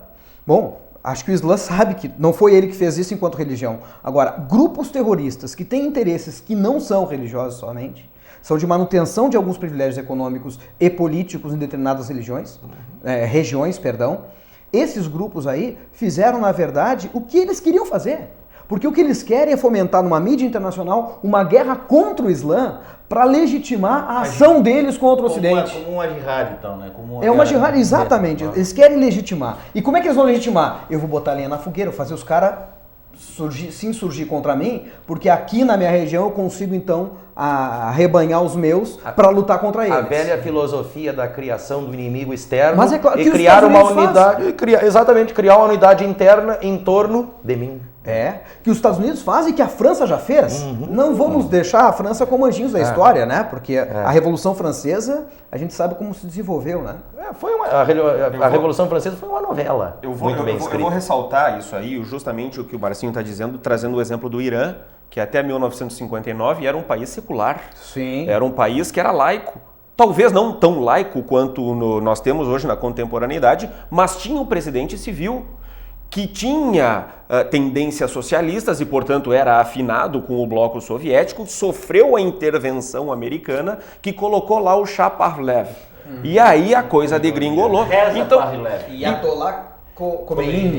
Bom, acho que o Islã sabe que não foi ele que fez isso enquanto religião. Agora, grupos terroristas que têm interesses que não são religiosos somente, são de manutenção de alguns privilégios econômicos e políticos em determinadas regiões, esses grupos aí fizeram, na verdade, o que eles queriam fazer. Porque o que eles querem é fomentar numa mídia internacional uma guerra contra o Islã para legitimar a ação deles contra o Ocidente. Como uma jihad, então, né? Uma jihad, exatamente. Eles querem legitimar. E como é que eles vão legitimar? Eu vou botar lenha na fogueira, vou fazer os caras se insurgir contra mim, porque aqui na minha região eu consigo, então, arrebanhar os meus para lutar contra eles. A velha filosofia da criação do inimigo externo. Mas é claro, e criar uma unidade, criar uma unidade interna em torno de mim. Que os Estados Unidos fazem, que a França já fez. Não vamos deixar a França como anjinhos da história, né? Porque a Revolução Francesa, a gente sabe como se desenvolveu, né? A Revolução Francesa foi uma novela muito bem escrita. Eu vou ressaltar isso aí, justamente o que o Marcinho está dizendo, trazendo o exemplo do Irã, que até 1959 era um país secular. Sim. Era um país que era laico. Talvez não tão laico quanto nós temos hoje na contemporaneidade, mas tinha um presidente civil que tinha tendências socialistas e, portanto, era afinado com o bloco soviético, sofreu a intervenção americana que colocou lá o Shah Pahlavi. E aí a coisa degringolou.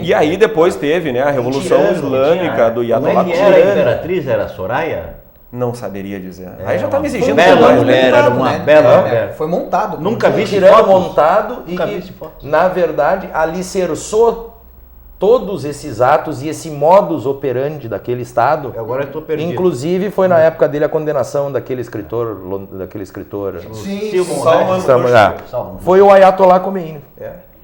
E aí depois teve, né, a Revolução Islâmica do Ayatollah. Era a imperatriz, era a Soraya? Não saberia dizer. Aí já está me exigindo era uma bela mulher. Foi montado. Nunca vi tirando montado e que, na verdade, alicerçou todos esses atos e esse modus operandi daquele Estado. Agora eu tô perdido. Inclusive foi na época dele a condenação daquele escritor. Foi o Ayatollah Khomeini.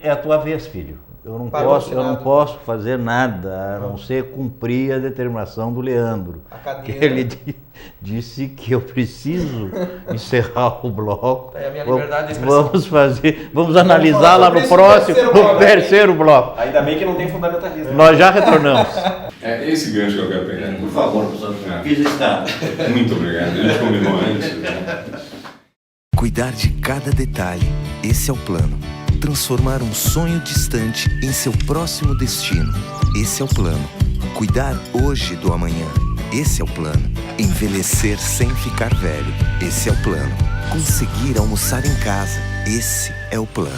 É a tua vez, filho. Eu não posso fazer nada a não ser cumprir a determinação do Leandro. Ele disse que eu preciso encerrar o bloco. A minha liberdade de expressão. Vamos analisar lá no terceiro bloco. Ainda bem que não tem fundamentalismo. Nós já retornamos. É esse gancho que eu quero pegar. Por favor, professor. Fiz está. Muito obrigado. A gente combinou antes. Cuidar de cada detalhe. Esse é o plano. Transformar um sonho distante em seu próximo destino. Esse é o plano. Cuidar hoje do amanhã. Esse é o plano. Envelhecer sem ficar velho. Esse é o plano. Conseguir almoçar em casa. Esse é o plano.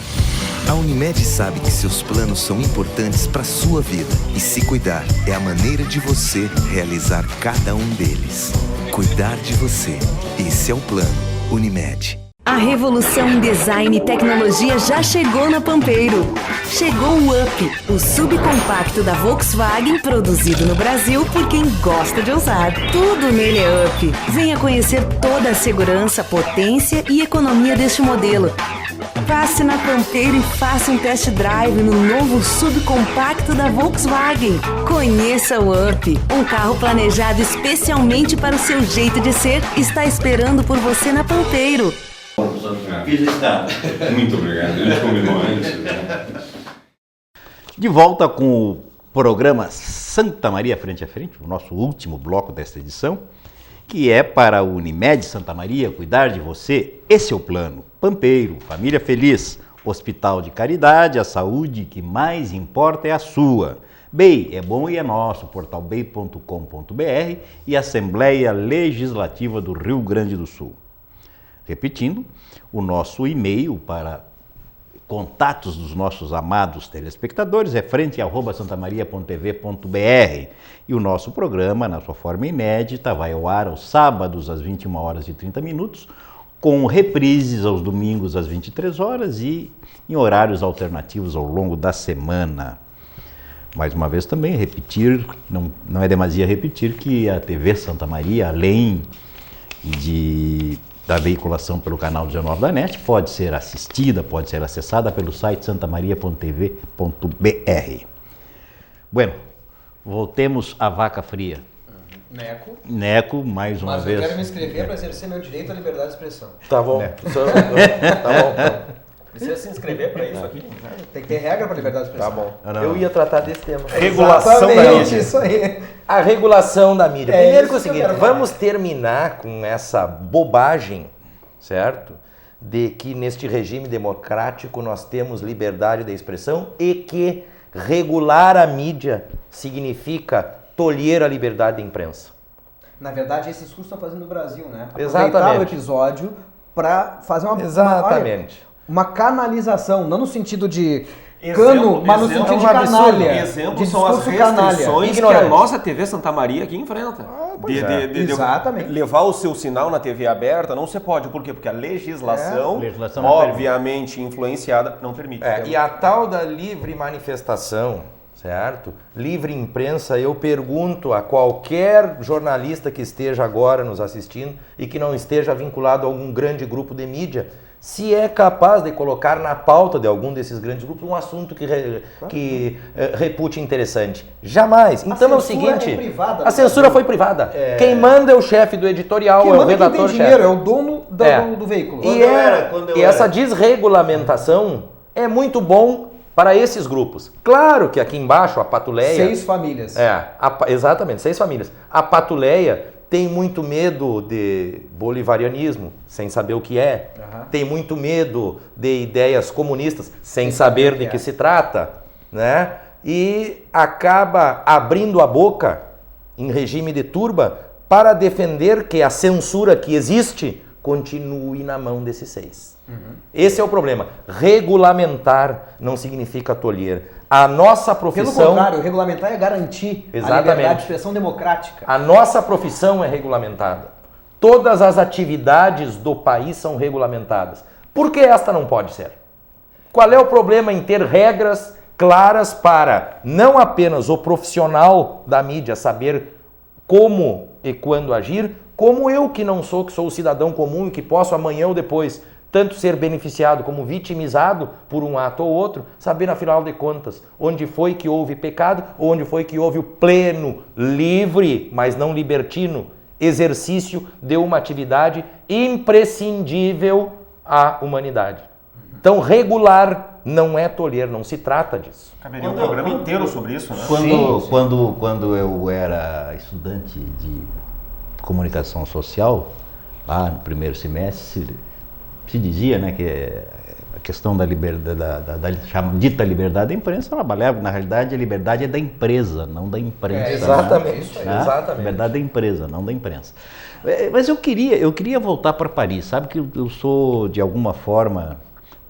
A Unimed sabe que seus planos são importantes para sua vida e se cuidar é a maneira de você realizar cada um deles. Cuidar de você. Esse é o plano Unimed. A revolução em design e tecnologia já chegou na Pampeiro. Chegou o Up, o subcompacto da Volkswagen, produzido no Brasil por quem gosta de ousar. Tudo nele é Up. Venha conhecer toda a segurança, potência e economia deste modelo. Passe na Pampeiro e faça um test drive no novo subcompacto da Volkswagen. Conheça o Up, um carro planejado especialmente para o seu jeito de ser, está esperando por você na Pampeiro. Muito obrigado. A gente combinou antes. De volta com o programa Santa Maria Frente a Frente, o nosso último bloco desta edição, que é para a Unimed Santa Maria cuidar de você. Esse é o plano. Pampeiro, família feliz, hospital de caridade, a saúde que mais importa é a sua. BEI é bom e é nosso, portal bei.com.br e Assembleia Legislativa do Rio Grande do Sul. Repetindo, o nosso e-mail para contatos dos nossos amados telespectadores é frente@santamaria.tv.br e o nosso programa, na sua forma inédita, vai ao ar aos sábados às 21h30, com reprises aos domingos às 23 horas e em horários alternativos ao longo da semana. Mais uma vez também repetir, não é demasia repetir que a TV Santa Maria, além da veiculação pelo canal 19 da NET, pode ser assistida, pode ser acessada pelo site santamaria.tv.br. Bueno, voltemos à vaca fria. Neco, mais uma vez. Mas eu quero me inscrever para exercer meu direito à liberdade de expressão. Tá bom. Tá bom. Precisa se inscrever para isso aqui? Tem que ter regra para liberdade de expressão. Tá bom. Eu ia tratar desse tema. Regulação da mídia. Isso aí. A regulação da mídia. Primeiro que é o seguinte, quero vamos terminar com essa bobagem, certo? De que neste regime democrático nós temos liberdade de expressão e que regular a mídia significa tolher a liberdade de imprensa. Na verdade, esse discurso está fazendo no Brasil, né? Exatamente. Aproveitar o episódio para fazer uma canalização, não no sentido de cano, mas no sentido de canalha. Exemplo são as restrições que a nossa TV Santa Maria aqui enfrenta. Exatamente. Levar o seu sinal na TV aberta não se pode. Por quê? Porque a legislação obviamente influenciada, não permite. E a tal da livre manifestação, certo? Livre imprensa, eu pergunto a qualquer jornalista que esteja agora nos assistindo e que não esteja vinculado a algum grande grupo de mídia, se é capaz de colocar na pauta de algum desses grandes grupos um assunto que repute interessante. Jamais. Então é o seguinte, a censura foi privada. Quem manda é o chefe do editorial, é o redator-chefe. É o dono do veículo. E essa desregulamentação é muito bom para esses grupos. Claro que aqui embaixo a patuleia... 6 famílias. Exatamente, 6 famílias. A patuleia tem muito medo de bolivarianismo, sem saber o que é. Tem muito medo de ideias comunistas, sem saber de que se trata, né? E acaba abrindo a boca, em regime de turba, para defender que a censura que existe continue na mão desses 6. Esse é o problema. Regulamentar não significa tolher. A nossa profissão... Pelo contrário, regulamentar é garantir a liberdade de expressão democrática. A nossa profissão é regulamentada. Todas as atividades do país são regulamentadas. Por que esta não pode ser? Qual é o problema em ter regras claras para não apenas o profissional da mídia saber como e quando agir, como eu que não sou, que sou o cidadão comum e que posso amanhã ou depois tanto ser beneficiado como vitimizado por um ato ou outro, saber, afinal de contas, onde foi que houve pecado, ou onde foi que houve o pleno, livre, mas não libertino, exercício de uma atividade imprescindível à humanidade. Então, regular não é tolher, não se trata disso. Caberia um programa inteiro sobre isso, né? Quando eu era estudante de comunicação social, lá no primeiro semestre, se dizia, né, que a questão da liberdade, da dita liberdade da imprensa, na realidade a liberdade é da empresa, não da imprensa. Exatamente, né? Exatamente. Liberdade da empresa, não da imprensa. Mas eu queria voltar para Paris, sabe que eu sou, de alguma forma,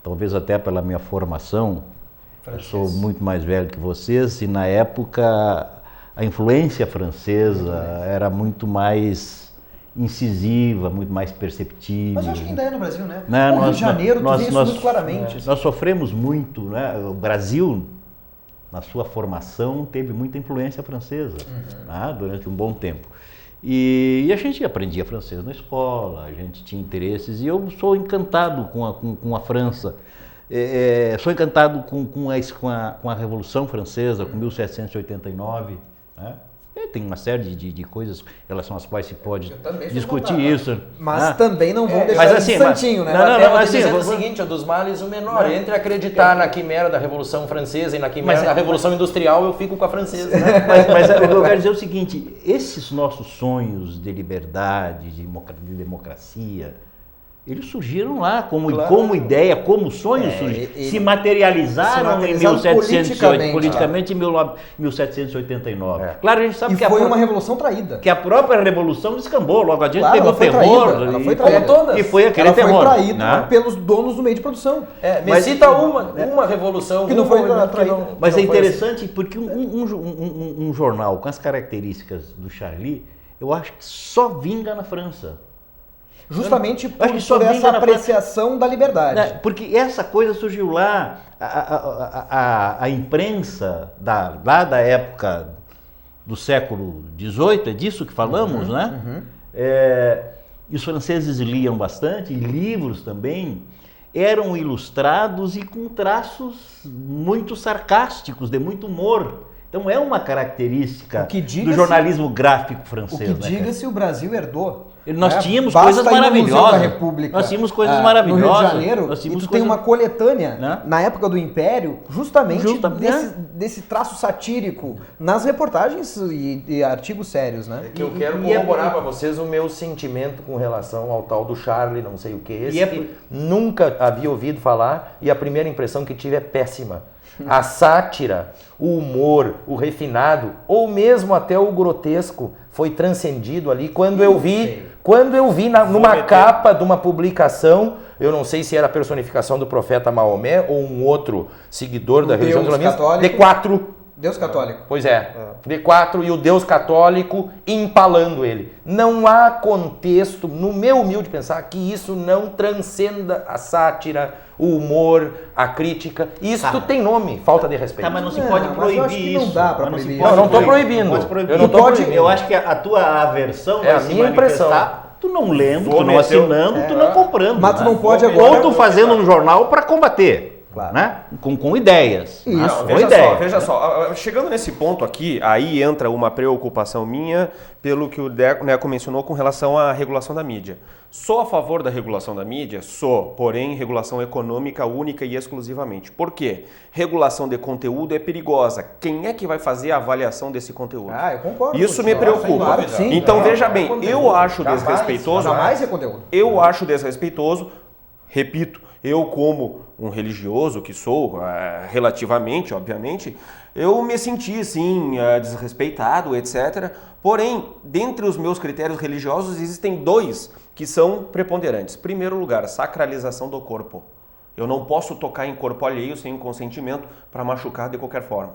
talvez até pela minha formação, eu sou muito mais velho que vocês, e na época a influência francesa era muito mais incisiva, muito mais perceptível. Mas eu acho que ainda é no Brasil, né? Né? O Rio de Janeiro, tu vê isso muito claramente. Nós sofremos muito, né? O Brasil, na sua formação, teve muita influência francesa, né? Durante um bom tempo. E a gente aprendia francês na escola, a gente tinha interesses, e eu sou encantado com a França. Sou encantado com a Revolução Francesa, com 1789, né? Tem uma série de coisas em relação às quais se pode discutir isso. Mas também não vou deixar assim, santinho, né? Até vou dizer o seguinte, é dos males o menor. Entre acreditar na quimera da Revolução Francesa e na quimera da Revolução Industrial, eu fico com a francesa. Né? Mas eu quero dizer o seguinte, esses nossos sonhos de liberdade, de democracia, eles surgiram lá como ideia, como sonhos, se materializaram em 1708, politicamente em 1789. Claro, a gente sabe que foi uma revolução traída. Que a própria revolução descambou, logo adiante teve o terror. Ela foi traída. E foi aquele terror. Ela foi traída pelos donos do meio de produção. Me cita uma revolução que não foi traída. Mas é interessante porque um jornal com as características do Charlie, eu acho que só vinga na França. Justamente por essa apreciação da liberdade. Porque essa coisa surgiu lá, a imprensa lá da época do século XVIII, é disso que falamos, né? E os franceses liam bastante, e livros também, eram ilustrados e com traços muito sarcásticos, de muito humor. Então é uma característica do jornalismo gráfico francês. O que diga-se, o Brasil herdou. Nós tínhamos coisas maravilhosas. Nós tínhamos coisas maravilhosas. No Rio de Janeiro, tu tem uma coletânea, na época do Império, justamente desse traço satírico nas reportagens e artigos sérios, né? Que eu quero corroborar para vocês o meu sentimento com relação ao tal do Charlie, não sei o que, que nunca havia ouvido falar, e a primeira impressão que tive é péssima. A sátira, o humor, o refinado, ou mesmo até o grotesco foi transcendido ali quando eu vi numa capa de uma publicação, eu não sei se era a personificação do profeta Maomé ou um outro seguidor da religião islamista, D4. Deus católico. Pois é, D4 e o Deus católico empalando ele. Não há contexto, no meu humilde pensar, que isso não transcenda a sátira, o humor, a crítica. Isso tem nome, falta de respeito. Mas não se pode proibir isso. Não dá para proibir isso. Eu não estou proibindo. Eu acho que a tua aversão é a minha impressão. Tu não lendo, tu não assinando, tu não comprando. Mas tu não pode agora. Ou tu fazendo um jornal para combater. Claro. Né? Com ideias. Isso, veja só, chegando nesse ponto aqui, aí entra uma preocupação minha pelo que o Neco mencionou com relação à regulação da mídia. Sou a favor da regulação da mídia? Sou, porém, regulação econômica única e exclusivamente. Por quê? Regulação de conteúdo é perigosa. Quem é que vai fazer a avaliação desse conteúdo? Eu concordo. Isso me preocupa. Então, veja bem, eu acho desrespeitoso. Jamais é conteúdo. Eu acho desrespeitoso, repito, eu como um religioso que sou, relativamente, obviamente, eu me senti, assim, desrespeitado, etc. Porém, dentre os meus critérios religiosos, existem dois que são preponderantes. Primeiro lugar, sacralização do corpo. Eu não posso tocar em corpo alheio sem consentimento para machucar de qualquer forma.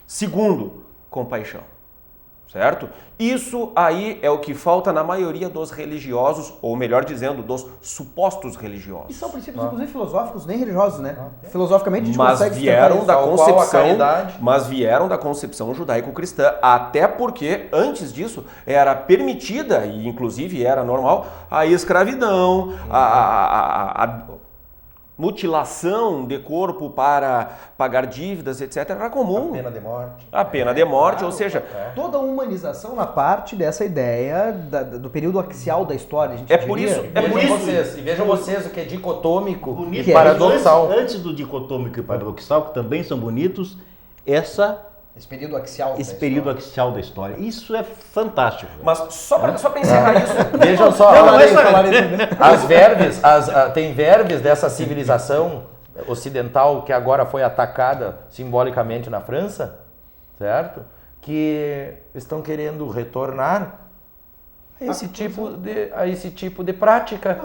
Segundo, compaixão. Certo? Isso aí é o que falta na maioria dos religiosos, ou melhor dizendo, dos supostos religiosos. E são princípios, inclusive, filosóficos, nem religiosos, né? Filosoficamente a gente mas consegue vieram da concepção, mas vieram da concepção judaico-cristã, até porque antes disso era permitida, e inclusive era normal, a escravidão, a mutilação de corpo para pagar dívidas, etc. era comum. A pena de morte. A pena de morte, ou seja... Toda a humanização na parte dessa ideia do período axial da história. A gente por isso... E vejam vocês o que é dicotômico e paradoxal. Antes do dicotômico e paradoxal, que também são bonitos, esse período axial da história. Isso é fantástico. Mas só para encerrar isso... Vejam só, tem verbes dessa civilização ocidental que agora foi atacada simbolicamente na França, certo? Que estão querendo retornar a esse tipo de prática.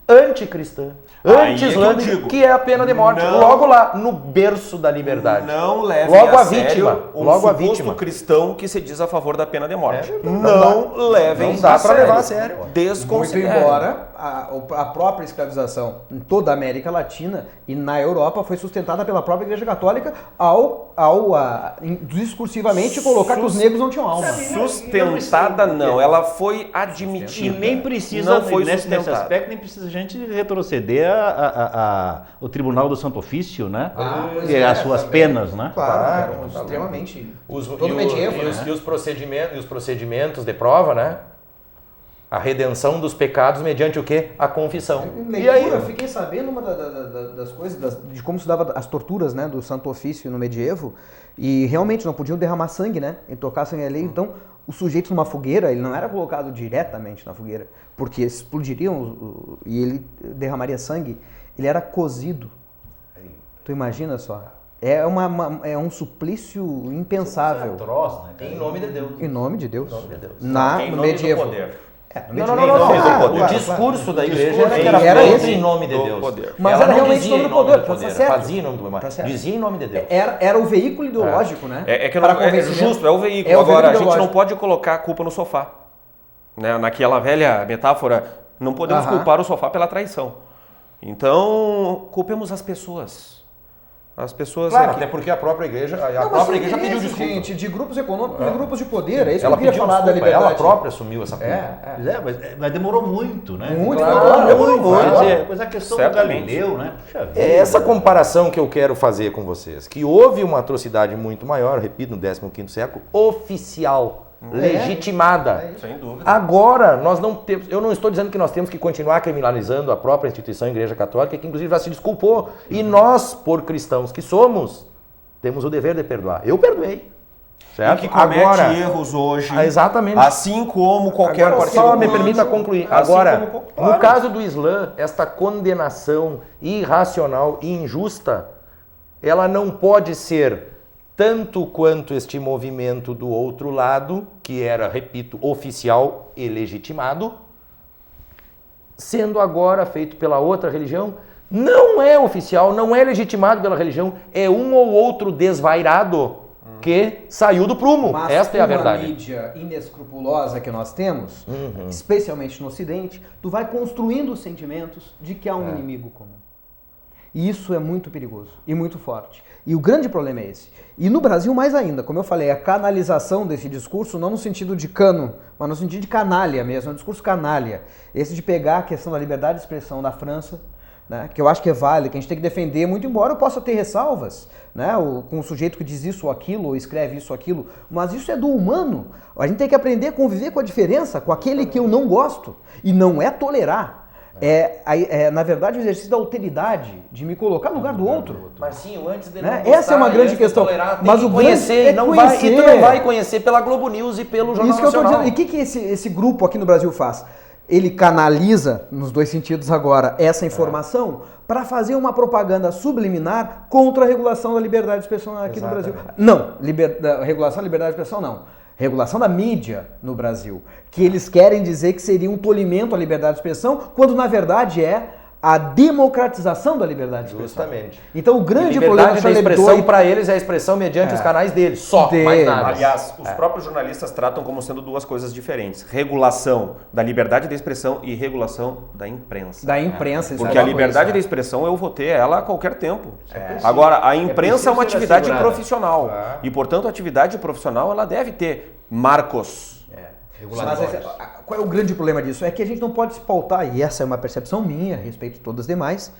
anticristã, anti-islâmica, que é a pena de morte. Logo lá, no berço da liberdade. Não leve logo a vítima, sério logo a suposto vítima. cristão que se diz a favor da pena de morte. Não levem não dá a pra sério. levar a sério. Muito Desconsiderem. embora a própria escravização em toda a América Latina e na Europa foi sustentada pela própria Igreja Católica ao discursivamente colocar que os negros não tinham alma. Sustentada não, ela foi E admitida. nem precisa, Não foi nesse sustentada. aspecto, nem precisa a gente retroceder o Tribunal do Santo Ofício, né? E as suas penas, né? Claro, eram extremamente... todo medievo, e os procedimentos de prova, né? A redenção dos pecados mediante o quê? A confissão. E aí, eu fiquei sabendo uma das coisas, de como se dava as torturas, né, do Santo Ofício no medievo, e realmente não podiam derramar sangue, né, e tocar sangue ali, então o sujeito numa fogueira, ele não era colocado diretamente na fogueira, porque explodiriam e ele derramaria sangue, ele era cozido. Tu imagina só? É um suplício impensável. Isso é atroz, né? Em nome de Deus. Em nome de Deus. Em nome de Deus. No medievo. Do poder. Não. O discurso da igreja era esse em nome de Deus. Mas ela era não realmente dizia em em nome do nome do poder. poder. Tá certo. Fazia em nome do poder. Tá certo. Dizia em nome de Deus. Era o veículo ideológico, né? É que Para não, é convencimento. justo, é o veículo. É o Agora, a veículo gente não ideológico. pode colocar a culpa no sofá. Né? Naquela velha metáfora, não podemos culpar o sofá pela traição. Então, culpemos as pessoas. As pessoas... Claro, até porque a própria igreja, pediu desculpa. Gente, de grupos econômicos e grupos de poder. É isso Ela que eu queria pediu falar da desculpa, liberdade. ela própria assumiu essa culpa. Mas demorou muito, né? Demorou muito. Quer dizer, mas a questão do Galileu, né? Puxa vida. É essa comparação que eu quero fazer com vocês. Que houve uma atrocidade muito maior, repito, no 15º século, oficial, legitimada. Sem dúvida. Agora, nós não temos... Eu não estou dizendo que nós temos que continuar criminalizando a própria instituição Igreja Católica, que inclusive já se desculpou. E nós, por cristãos que somos, temos o dever de perdoar. Eu perdoei. Certo? E que comete erros hoje. Exatamente. Assim como qualquer Agora, partido só me político. permita concluir. Assim Agora, como- no caso do Islã, esta condenação irracional e injusta, ela não pode ser tanto quanto este movimento do outro lado, que era, repito, oficial e legitimado, sendo agora feito pela outra religião, não é oficial, não é legitimado pela religião, é um ou outro desvairado que saiu do prumo. Mas Esta é a com verdade. mídia inescrupulosa que nós temos, especialmente no Ocidente, tu vai construindo os sentimentos de que há um inimigo comum. E isso é muito perigoso e muito forte. E o grande problema é esse. E no Brasil mais ainda, como eu falei, a canalização desse discurso, não no sentido de cano, mas no sentido de canalha mesmo, é um discurso canalha. Esse de pegar a questão da liberdade de expressão da França, né, que eu acho que é válido, que a gente tem que defender, muito embora eu possa ter ressalvas, né, com um sujeito que diz isso ou aquilo, ou escreve isso ou aquilo, mas isso é do humano. A gente tem que aprender a conviver com a diferença, com aquele que eu não gosto, e não é tolerar. Na verdade, o exercício da alteridade, de me colocar no lugar do outro. Marcinho, antes de Né? Essa é uma grande questão. Mas o conhecer, grande e tu não vai conhecer pela Globo News e pelo Jornal Isso que eu estou Nacional. dizendo. E o que esse grupo aqui no Brasil faz? Ele canaliza, nos dois sentidos agora, essa informação para fazer uma propaganda subliminar contra a regulação da liberdade de expressão aqui no Brasil. Não, regulação da liberdade de expressão não. Regulação da mídia no Brasil, que eles querem dizer que seria um tolimento à liberdade de expressão, quando na verdade é a democratização da liberdade de expressão. Justamente. Então o grande liberdade problema da expressão para eles é a expressão mediante os canais deles, só, mais nada. Aliás, os próprios jornalistas tratam como sendo duas coisas diferentes. Regulação da liberdade de expressão e regulação da imprensa. Da imprensa, Porque a liberdade de expressão eu vou ter ela a qualquer tempo. Agora, a imprensa é uma atividade profissional. E, portanto, a atividade profissional ela deve ter marcos. Mas qual é o grande problema disso? É que a gente não pode se pautar, e essa é uma percepção minha, a respeito de todas as demais,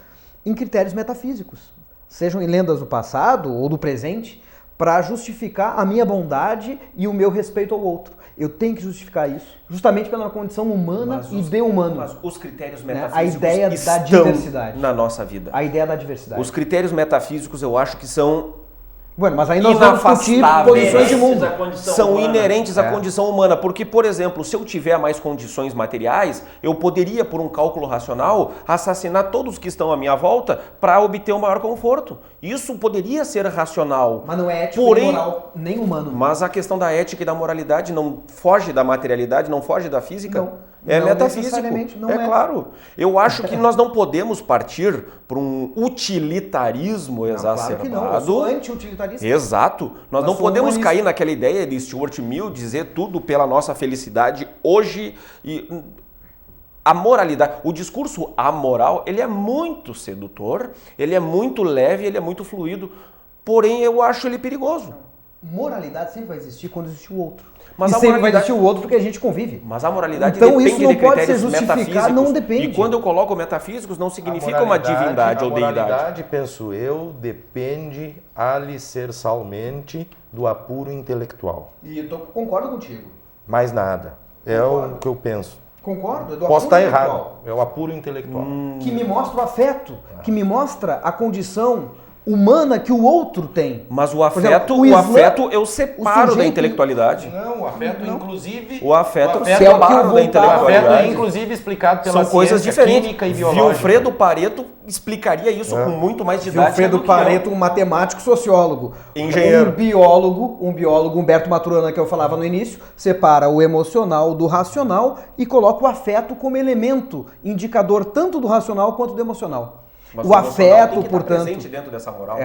em critérios metafísicos. Sejam em lendas do passado ou do presente, para justificar a minha bondade e o meu respeito ao outro. Eu tenho que justificar isso, justamente pela condição humana e de humano. Mas os critérios Né? metafísicos A ideia da estão diversidade. na nossa vida. A ideia da diversidade. Os critérios metafísicos eu acho que são Bueno, mas aí nós vamos discutir posições de mundo. São inerentes à condição humana, porque, por exemplo, se eu tiver mais condições materiais, eu poderia, por um cálculo racional, assassinar todos que estão à minha volta para obter um maior conforto. Isso poderia ser racional. Mas não é ético porém, nem moral, nem humano. Mas a questão da ética e da moralidade não foge da materialidade, não foge da física? É Não metafísico, necessariamente, não é é. claro. Eu acho que nós não podemos partir para um utilitarismo exacerbado. Claro que não, eu sou anti-utilitarista. Exato. Nós Mas não sou podemos humanista. cair naquela ideia de Stuart Mill dizer tudo pela nossa felicidade hoje e a moralidade, o discurso amoral, ele é muito sedutor, ele é muito leve, ele é muito fluido, porém eu acho ele perigoso. Moralidade sempre vai existir quando existe o outro. Mas e a sempre vai moralidade- existir o outro porque a gente convive. Mas a moralidade Então depende isso não de pode ser critérios justificado, metafísicos. não depende. E quando eu coloco metafísicos, não significa uma divindade ou deidade. A moralidade, penso eu, depende alicerçalmente do apuro intelectual. E eu concordo contigo. Mais nada. É o que eu penso. Concordo, é do Posso apuro estar errado. intelectual. É o apuro intelectual. Que me mostra o afeto, que me mostra a condição humana que o outro tem. Mas o Por exemplo, afeto, o Islã- afeto eu separo da sujeito- intelectualidade. Não, o afeto, inclusive... O afeto eu é o que eu separo da voltava- O afeto intelectualidade. é, inclusive, explicado pela São coisas ciência diferentes. química e biológica. Vilfredo Pareto explicaria isso com muito mais didática Vilfredo do que eu. Pareto, um matemático sociólogo. Engenheiro. Um biólogo, Humberto Maturana, que eu falava no início, separa o emocional do racional e coloca o afeto como elemento indicador tanto do racional quanto do emocional. Mas o emocional afeto, tem que estar portanto, presente dentro dessa moral.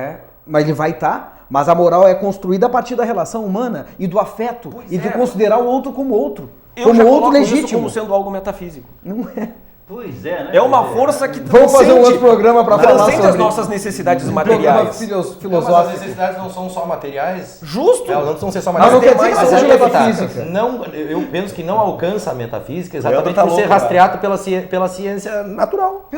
mas ele vai estar, mas a moral é construída a partir da relação humana e do afeto e de considerar o outro como outro, Eu como já outro coloco isso legítimo. como sendo algo metafísico. Não é. Pois é, né? É uma força que Vamos fazer um outro programa para falar transcende sobre as nossas necessidades um materiais. programa Mas as filosófico. necessidades não são só materiais. Justo. Elas não precisam ser só Mas materiais. não quer dizer que Mas seja aí é que tá. metafísica. Não, eu penso que não alcança a metafísica exatamente Leandro tá por ser louco, rastreado pela ciência natural.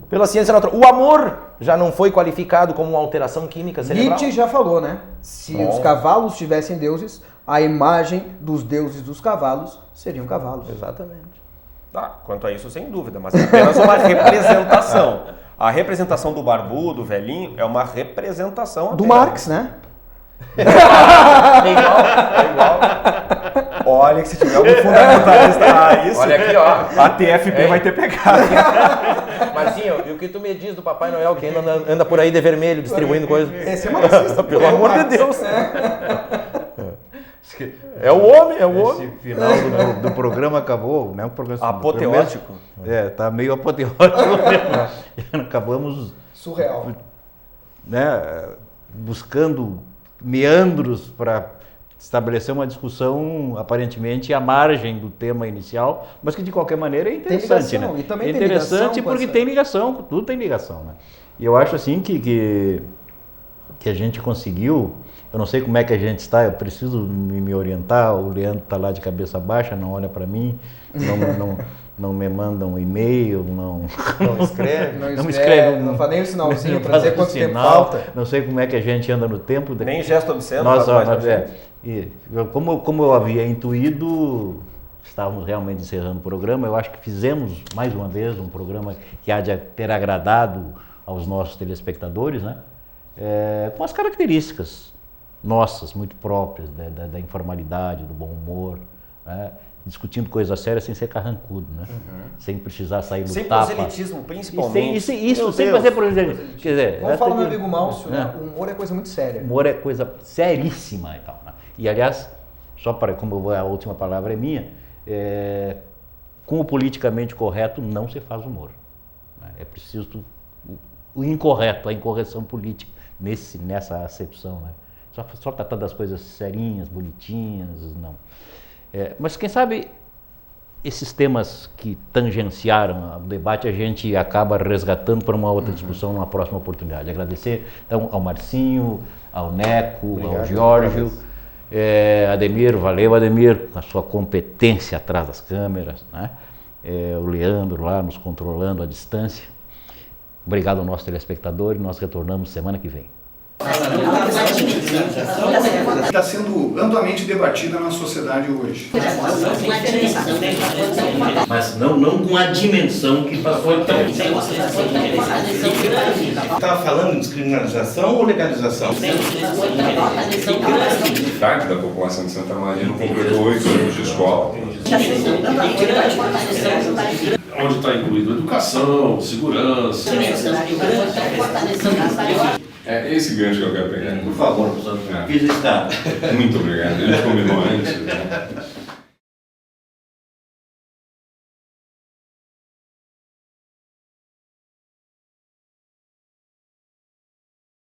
Pela ciência natural. O amor já não foi qualificado como uma alteração química cerebral. Nietzsche já falou, né? Se os cavalos tivessem deuses, a imagem dos deuses dos cavalos seriam cavalos. Exatamente. Quanto a isso, sem dúvida, mas é apenas uma representação. A representação do barbudo, velhinho, é uma representação. Do apenas. Marx, né? É igual. Olha que se tiver algum fundamentalista isso, Olha aqui, ó. a TFP vai ter pegado. Marcinho, e o que tu me diz do Papai Noel que ainda anda por aí de vermelho distribuindo coisas? Esse é marxista. Pelo amor de Deus. É o homem, é o homem. Esse final do programa acabou, né? Um programa Apoteótico. Tá meio apoteótico mesmo. Acabamos, Surreal. né, buscando meandros para estabelecer uma discussão aparentemente à margem do tema inicial, mas que de qualquer maneira é interessante, ligação, né? e também é tem interessante ligação com porque essa- tem ligação, tudo tem ligação, né? E eu acho assim que a gente conseguiu, eu não sei como é que a gente está, eu preciso me orientar, o Leandro está lá de cabeça baixa, não olha para mim, não me manda um e-mail, não escreve. não escreve, não faz nem o sinalzinho não para faz dizer um quanto tempo sinal, falta. não sei como é que a gente anda no tempo. Nem gesto obsceno. Nós, faz mais ó, pra gente. como eu havia intuído, estávamos realmente encerrando o programa, eu acho que fizemos mais uma vez um programa que há de ter agradado aos nossos telespectadores, né? Com as características nossas, muito próprias, da informalidade, do bom humor, né? Discutindo coisas sérias sem ser carrancudo, né? Sem precisar sair do Sem tapa. proselitismo, principalmente. Isso sem fazer proselitismo. Quer dizer, Vamos falar, meu de- amigo Márcio, né? O humor é coisa muito séria. Humor é coisa seríssima e tal, né? E aliás, só para, como a última palavra é minha, com o politicamente correto não se faz humor, né? É preciso o incorreto, a incorreção política nessa acepção, né? Só tratar das coisas serinhas, bonitinhas, não. Mas quem sabe esses temas que tangenciaram o debate a gente acaba resgatando para uma outra discussão numa próxima oportunidade. Agradecer então ao Marcinho, ao Neco, ao Giorgio, Ademir, valeu Ademir, com a sua competência atrás das câmeras, né? O Leandro lá nos controlando à distância. Obrigado ao nosso telespectador e nós retornamos semana que vem. Está sendo amplamente debatida na sociedade hoje. Mas não com a dimensão que foi tão... Estava falando de descriminalização ou legalização? Metade da população de Santa Maria não completou 8 anos de escola. Onde está incluído educação, segurança. É esse gancho que eu quero pegar. Por favor, professor, fiz está. Muito obrigado. A gente combinou antes.